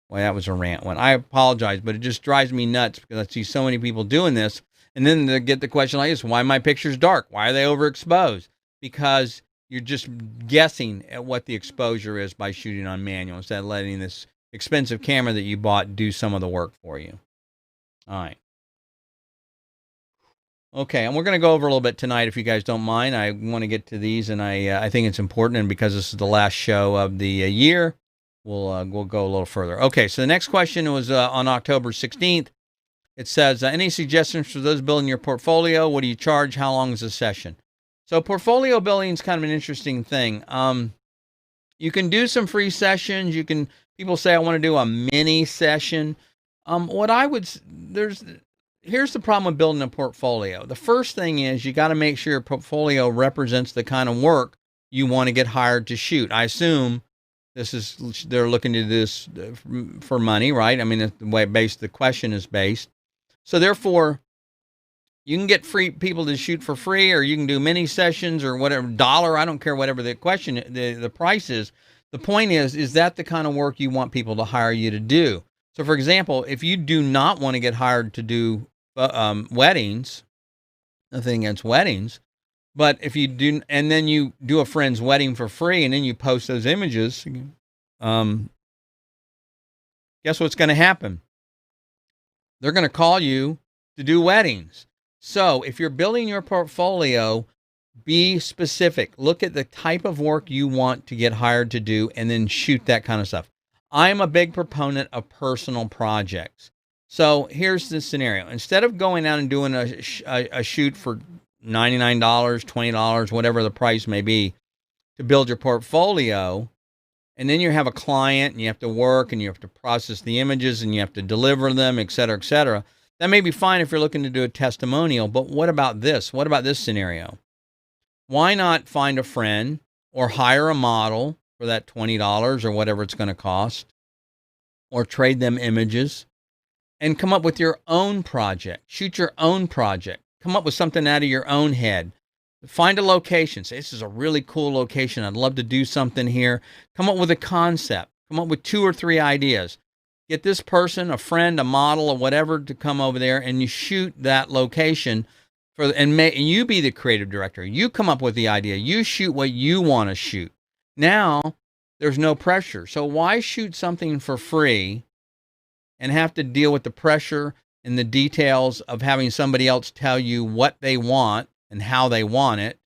well, that was a rant one. I apologize, but it just drives me nuts because I see so many people doing this. And then they get the question like this, why are my pictures dark? Why are they overexposed? Because you're just guessing at what the exposure is by shooting on manual instead of letting this expensive camera that you bought do some of the work for you. All right. Okay, and we're going to go over a little bit tonight, if you guys don't mind. I want to get to these, and I think it's important, and because this is the last show of the year, we'll go a little further. Okay, so the next question was on October 16th. It says, any suggestions for those building your portfolio? What do you charge? How long is a session? So portfolio building is kind of an interesting thing. You can do some free sessions. People say, I want to do a mini session. Here's the problem with building a portfolio. The first thing is you got to make sure your portfolio represents the kind of work you want to get hired to shoot. I assume they're looking to do this for money, right? I mean, the way the question is based. So therefore, you can get free people to shoot for free, or you can do mini sessions or whatever, $1, I don't care, whatever the price is. The point is that the kind of work you want people to hire you to do? So for example, if you do not want to get hired to do weddings, nothing against weddings, but if you do, and then you do a friend's wedding for free, and then you post those images, guess what's going to happen? They're going to call you to do weddings. So if you're building your portfolio, be specific. Look at the type of work you want to get hired to do, and then shoot that kind of stuff. I'm a big proponent of personal projects. So here's the scenario. Instead of going out and doing a shoot for $99, $20, whatever the price may be, to build your portfolio, and then you have a client and you have to work and you have to process the images and you have to deliver them, et cetera, et cetera. That may be fine if you're looking to do a testimonial, but what about this? What about this scenario? Why not find a friend or hire a model for that $20 or whatever it's going to cost, or trade them images, and come up with your own project. Shoot your own project. Come up with something out of your own head. Find a location. Say, this is a really cool location. I'd love to do something here. Come up with a concept. Come up with 2 or 3 ideas. Get this person, a friend, a model, or whatever, to come over there, and you shoot that location and you be the creative director. You come up with the idea. You shoot what you want to shoot. Now, there's no pressure. So why shoot something for free and have to deal with the pressure and the details of having somebody else tell you what they want and how they want it,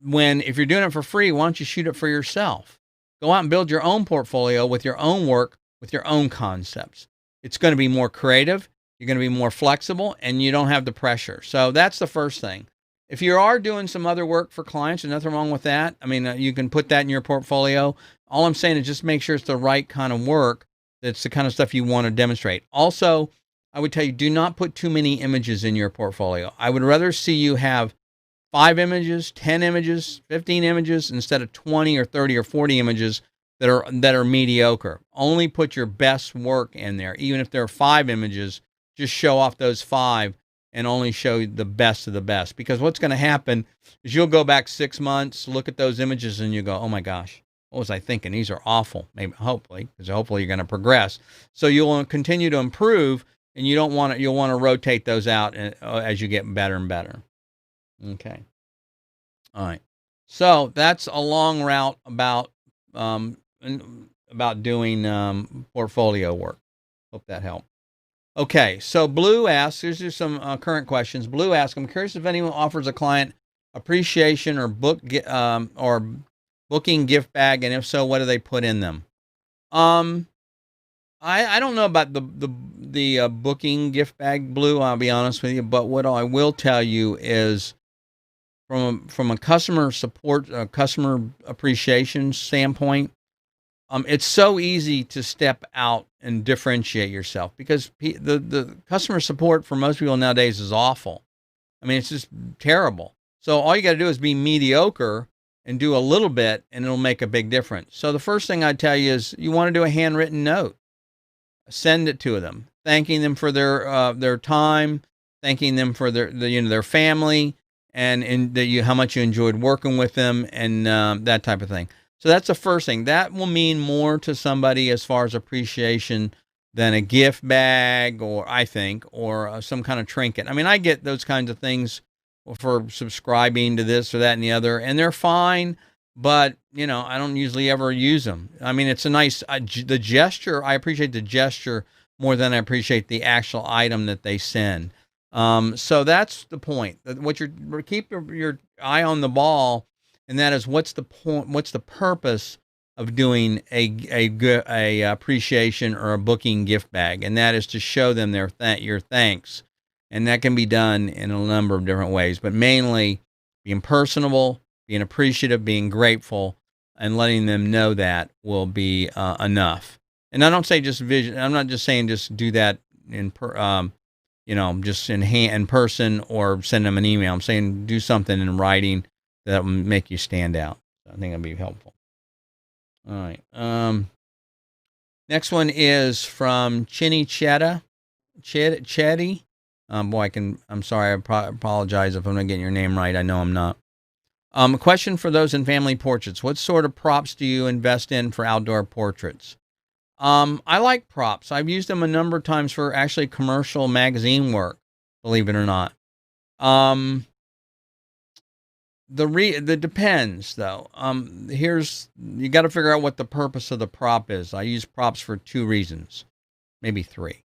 when if you're doing it for free, why don't you shoot it for yourself? Go out and build your own portfolio with your own work, with your own concepts. It's going to be more creative. You're going to be more flexible, and you don't have the pressure. So that's the first thing. If you are doing some other work for clients, there's nothing wrong with that. I mean, you can put that in your portfolio. All I'm saying is just make sure it's the right kind of work. That's the kind of stuff you want to demonstrate. Also, I would tell you, do not put too many images in your portfolio. I would rather see you have 5 images, 10 images, 15 images, instead of 20 or 30 or 40 images that are mediocre. Only put your best work in there. Even if there are 5 images, just show off those 5 and only show the best of the best. Because what's going to happen is you'll go back 6 months, look at those images, and you go, oh my gosh, what was I thinking? These are awful. Maybe, hopefully, because hopefully you're going to progress. So you'll continue to improve, and you'll want to rotate those out as you get better and better. Okay. All right. So that's a long route about doing portfolio work. Hope that helped. Okay. So Blue asks, here's some current questions. Blue asks, I'm curious if anyone offers a client appreciation or booking gift bag, and if so, what do they put in them? I don't know about the booking gift bag, Blue. I'll be honest with you, but what I will tell you is, from a customer support, customer appreciation standpoint, it's so easy to step out and differentiate yourself, because the customer support for most people nowadays is awful. I mean, it's just terrible. So all you got to do is be mediocre and do a little bit, and it'll make a big difference. So the first thing I'd tell you is, you want to do a handwritten note. Send it to them, thanking them for their time, thanking them for their family, and how much you enjoyed working with them, and that type of thing. So that's the first thing. That will mean more to somebody as far as appreciation than a gift bag, or some kind of trinket. I mean, I get those kinds of things for subscribing to this or that and the other, and they're fine. but I don't usually ever use them. I mean, it's a nice the gesture. I appreciate the gesture more than I appreciate the actual item that they send. So that's the point. What keep your eye on the ball, and that is what's the point? What's the purpose of doing a appreciation or a booking gift bag, and that is to show them your thanks, and that can be done in a number of different ways, but mainly being personable, being appreciative, being grateful, and letting them know that will be enough. And I don't say just vision. I'm not just saying just do that just in person or send them an email. I'm saying do something in writing that will make you stand out. I think that'd be helpful. All right. Next one is from Chinny Chetta. Chetty. Boy, I'm sorry. I apologize if I'm not getting your name right. I know I'm not. A question for those in family portraits. What sort of props do you invest in for outdoor portraits? I like props. I've used them a number of times for actually commercial magazine work, believe it or not. The depends though. You got to figure out what the purpose of the prop is. I use props for 2 reasons, maybe 3.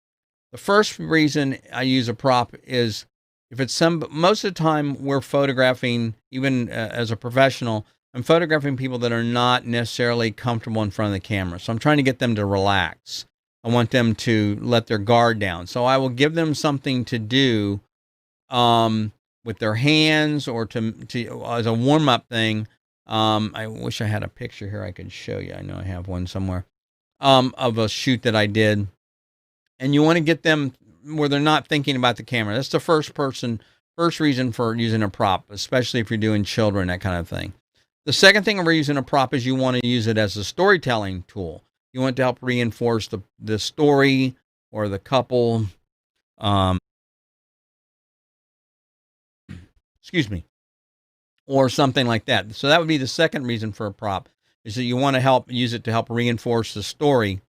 The first reason I use a prop is if it's most of the time we're photographing, even as a professional, I'm photographing people that are not necessarily comfortable in front of the camera. So I'm trying to get them to relax. I want them to let their guard down. So I will give them something to do with their hands or to as a warm-up thing. I wish I had a picture here I could show you. I know I have one somewhere of a shoot that I did. And you want to get them where they're not thinking about the camera. That's the first reason for using a prop, especially if you're doing children, that kind of thing. The second thing we're using a prop is you want to use it as a storytelling tool. You want to help reinforce the story or the couple. Excuse me. Or something like that. So that would be the second reason for a prop, is that you want to use it to help reinforce the story.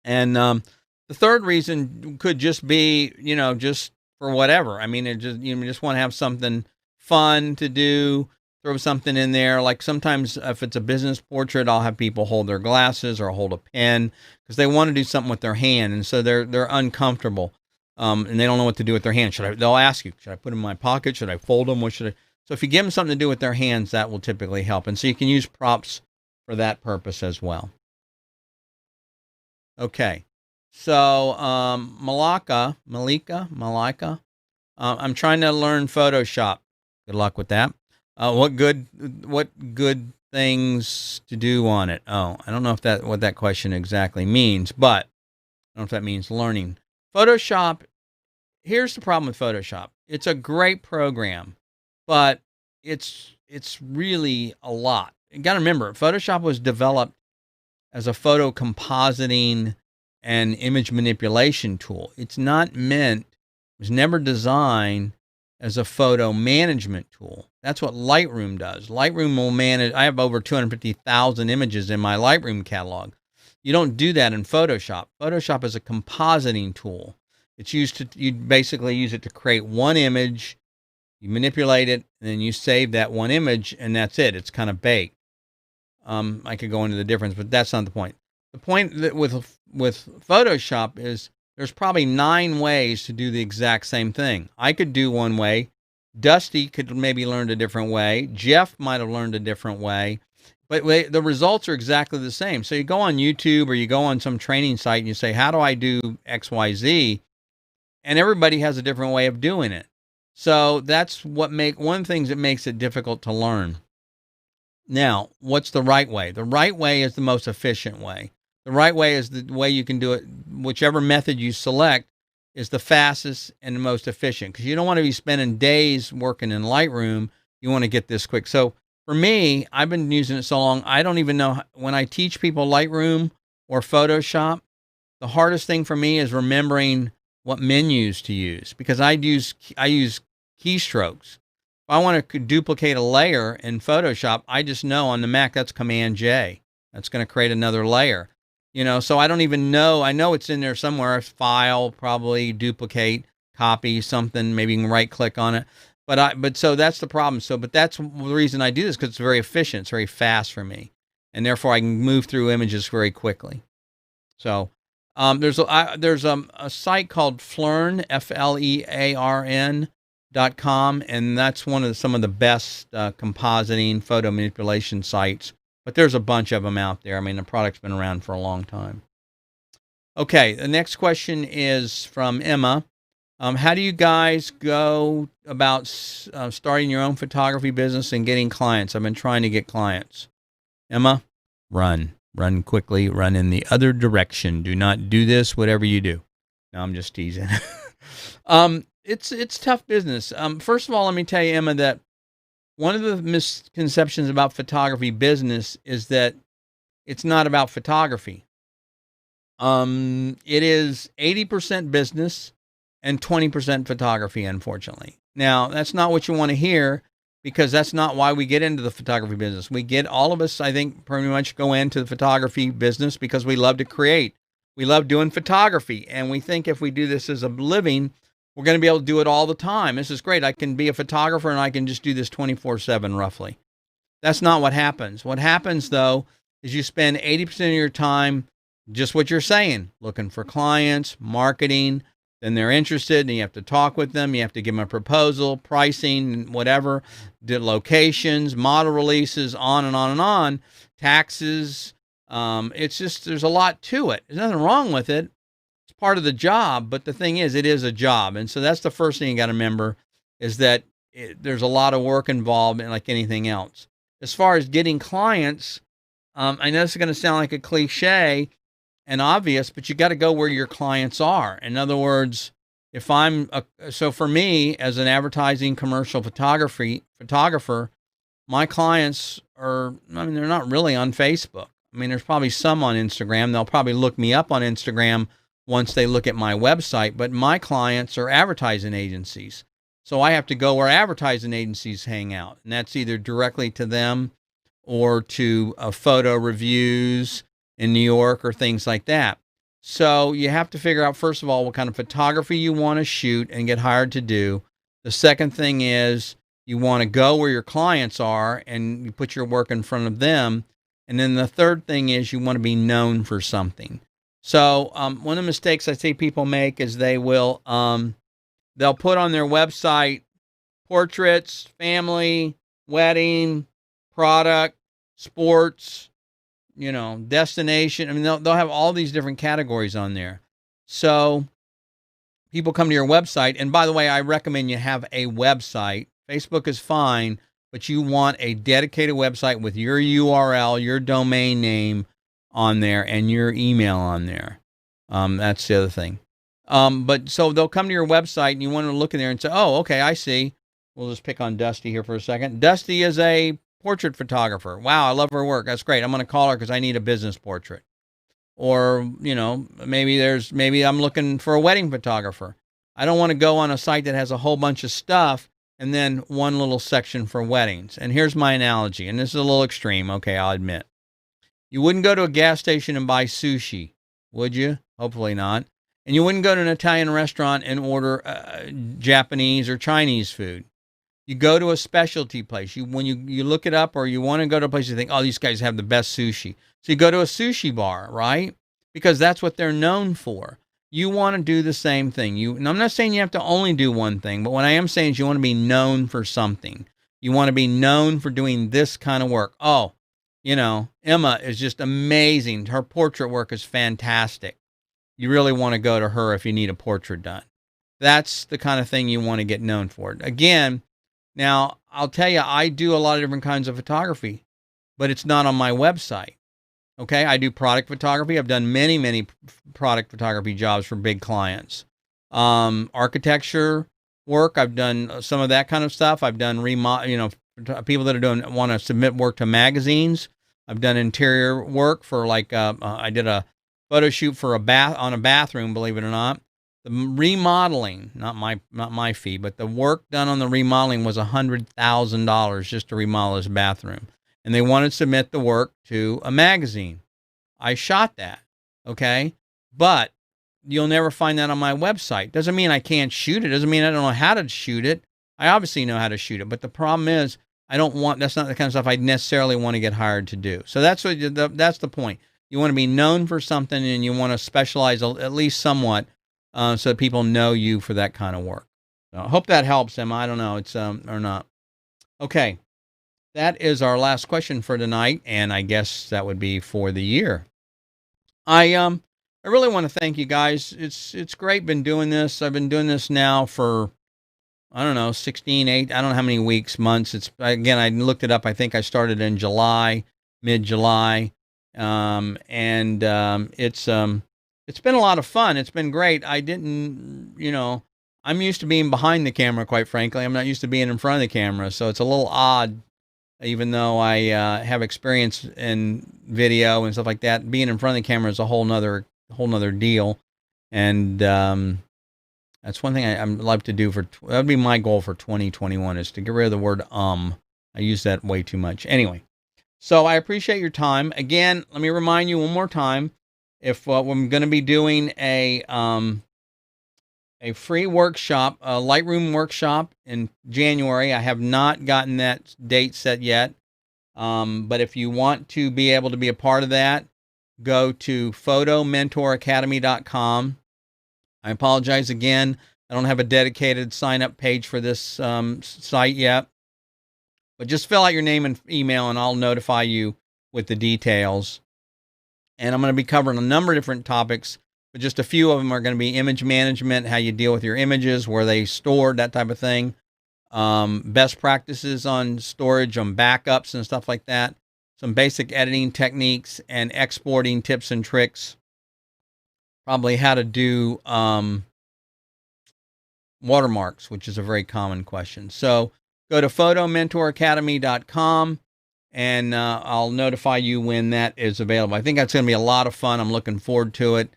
And the third reason could just be, just for whatever. I mean, you just want to have something fun to do, throw something in there. Like sometimes if it's a business portrait, I'll have people hold their glasses or hold a pen because they want to do something with their hand. And so they're uncomfortable and they don't know what to do with their hand. They'll ask you, should I put them in my pocket? Should I fold them? So if you give them something to do with their hands, that will typically help. And so you can use props for that purpose as well. Okay. So, Malika, I'm trying to learn Photoshop. Good luck with that. What good things to do on it? Oh, I don't know what that question exactly means, but I don't know if that means learning. Photoshop, here's the problem with Photoshop. It's a great program, but it's really a lot. You got to remember, Photoshop was developed as a photo compositing and image manipulation tool. It was never designed as a photo management tool. That's what Lightroom does. Lightroom will manage. I have over 250,000 images in my Lightroom catalog. You don't do that in Photoshop. Photoshop is a compositing tool. You basically use it to create one image, you manipulate it, and then you save that one image, and that's it. It's kind of baked. I could go into the difference, but that's not the point. The point that with Photoshop is there's probably 9 ways to do the exact same thing. I could do one way. Dusty could maybe learn a different way. Jeff might have learned a different way. But the results are exactly the same. So you go on YouTube or you go on some training site and you say, how do I do XYZ? And everybody has a different way of doing it. So that's one of the things that makes it difficult to learn. Now, what's the right way? The right way is the most efficient way. The right way is the way you can do it. Whichever method you select is the fastest and the most efficient, because you don't want to be spending days working in Lightroom. You want to get this quick. So for me, I've been using it so long, I don't even know when I teach people Lightroom or Photoshop, the hardest thing for me is remembering what menus to use, because I use keystrokes. If I want to duplicate a layer in Photoshop, I just know on the Mac that's Command J. That's going to create another layer. So I don't even know. I know it's in there somewhere. File, probably duplicate, copy something. Maybe you can right click on it. But so that's the problem. But that's the reason I do this, because it's very efficient. It's very fast for me, and therefore I can move through images very quickly. So there's a site called Phlearn, FLEARN.com, and that's some of the best compositing photo manipulation sites. But there's a bunch of them out there. I mean, the product's been around for a long time. Okay, the next question is from Emma. How do you guys go about starting your own photography business and getting clients? I've been trying to get clients. Emma, run quickly, run in the other direction. Do not do this, whatever you do. No, I'm just teasing. It's tough business. First of all, let me tell you, Emma, that one of the misconceptions about photography business is that it's not about photography. It is 80% business and 20% photography, unfortunately. Now, that's not what you want to hear, because that's not why we get into the photography business. All of us, I think, pretty much go into the photography business because we love to create. We love doing photography, and we think if we do this as a living, we're going to be able to do it all the time. This is great. I can be a photographer and I can just do this 24/7 roughly. That's not what happens. What happens, though, is you spend 80% of your time just what you're saying, looking for clients, marketing. Then they're interested, and you have to talk with them. You have to give them a proposal, pricing, whatever, locations, model releases, on and on and on, taxes. It's just, there's a lot to it. There's nothing wrong with it. It's part of the job, but the thing is, it is a job. And so that's the first thing you got to remember, is that there's a lot of work involved, and like anything else. As far as getting clients, I know this is going to sound like a cliche and obvious, but you got to go where your clients are. In other words, so for me, as an advertising commercial photographer, my clients they're not really on Facebook. I mean, there's probably some on Instagram. They'll probably look me up on Instagram once they look at my website, but my clients are advertising agencies. So I have to go where advertising agencies hang out, and that's either directly to them or to photo reviews in New York or things like that. So you have to figure out, first of all, what kind of photography you want to shoot and get hired to do. The second thing is you want to go where your clients are and you put your work in front of them. And then the third thing is you want to be known for something. So one of the mistakes I see people make is they'll put on their website portraits, family, wedding, product, sports, destination. I mean, they'll have all these different categories on there. So people come to your website. And by the way, I recommend you have a website. Facebook is fine, but you want a dedicated website with your URL, your domain name on there, and your email on there. That's the other thing. But so they'll come to your website and you want to look in there and say, oh, okay, I see. We'll just pick on Dusty here for a second. Dusty is a portrait photographer. Wow, I love her work. That's great. I'm going to call her because I need a business portrait. Or, maybe I'm looking for a wedding photographer. I don't want to go on a site that has a whole bunch of stuff and then one little section for weddings. And here's my analogy, and this is a little extreme, okay, I'll admit. You wouldn't go to a gas station and buy sushi, would you? Hopefully not. And you wouldn't go to an Italian restaurant and order Japanese or Chinese food. You go to a specialty place. When you look it up, or you want to go to a place, you think, oh, these guys have the best sushi. So you go to a sushi bar, right? Because that's what they're known for. You want to do the same thing. And I'm not saying you have to only do one thing, but what I am saying is you want to be known for something. You want to be known for doing this kind of work. Oh, Emma is just amazing. Her portrait work is fantastic. You really want to go to her if you need a portrait done. That's the kind of thing you want to get known for. Again, now, I'll tell you, I do a lot of different kinds of photography, but it's not on my website. Okay, I do product photography. I've done many, many product photography jobs for big clients. Architecture work, I've done some of that kind of stuff. I've done people that want to submit work to magazines. I've done interior work for I did a photo shoot for a bathroom, believe it or not. The remodeling, not my fee, but the work done on the remodeling was $100,000 just to remodel this bathroom. And they wanted to submit the work to a magazine. I shot that, okay? But you'll never find that on my website. Doesn't mean I can't shoot it. Doesn't mean I don't know how to shoot it. I obviously know how to shoot it, but the problem is that's not the kind of stuff I necessarily want to get hired to do. So that's the point. You want to be known for something, and you want to specialize at least somewhat, so that people know you for that kind of work. So I hope that helps, Emma. I don't know, it's or not. Okay, that is our last question for tonight, and I guess that would be for the year. I really want to thank you guys. It's great. Been doing this. I've been doing this now for, I don't know, 16, 8, I don't know how many weeks, months. Again, I looked it up. I think I started in July, mid-July. And it's been a lot of fun. It's been great. I'm used to being behind the camera, quite frankly. I'm not used to being in front of the camera. So it's a little odd, even though I have experience in video and stuff like that. Being in front of the camera is a whole nother deal. And that's one thing I'd like to do that would be my goal for 2021, is to get rid of the word I use that way too much. Anyway, so I appreciate your time. Again, let me remind you one more time, if I'm going to be doing a free workshop, a Lightroom workshop in January. I have not gotten that date set yet. But if you want to be able to be a part of that, go to photomentoracademy.com. I apologize again. I don't have a dedicated sign-up page for this site yet. But just fill out your name and email, and I'll notify you with the details. And I'm going to be covering a number of different topics, but just a few of them are going to be image management, how you deal with your images, where they stored, that type of thing. Best practices on storage, on backups and stuff like that. Some basic editing techniques and exporting tips and tricks. Probably how to do watermarks, which is a very common question. So go to photomentoracademy.com, and I'll notify you when that is available. I think that's going to be a lot of fun. I'm looking forward to it.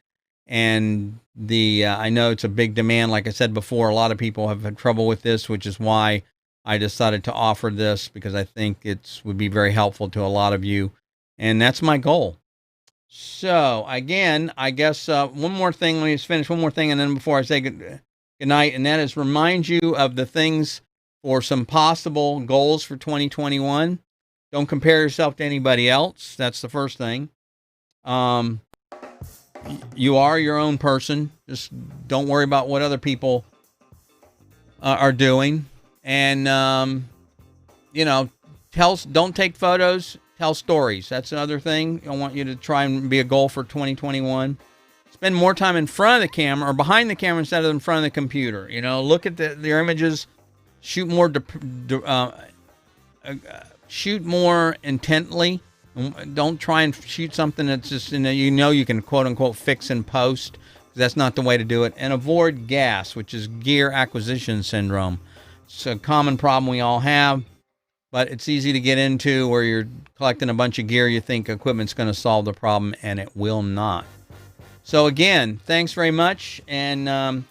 And I know it's a big demand. Like I said before, a lot of people have had trouble with this, which is why I decided to offer this, because I think it would be very helpful to a lot of you. And that's my goal. So again, I guess one more thing. Let me just finish one more thing, and then before I say good night, and that is remind you of the things for some possible goals for 2021. Don't compare yourself to anybody else. That's the first thing. You are your own person. Just don't worry about what other people are doing. And, don't take photos, tell stories. That's another thing I want you to try and be a goal for 2021. Spend more time in front of the camera or behind the camera instead of in front of the computer. Look at your images, shoot more, shoot more intently. Don't try and shoot something that's just, you can quote unquote fix and post. That's not the way to do it. And avoid GAS, which is gear acquisition syndrome. It's a common problem we all have, but it's easy to get into, where you're collecting a bunch of gear. You think equipment's going to solve the problem, and it will not. So again, thanks very much, and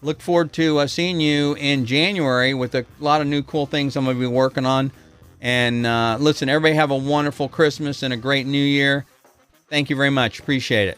look forward to seeing you in January with a lot of new cool things I'm going to be working on. And listen, everybody have a wonderful Christmas and a great New Year. Thank you very much. Appreciate it.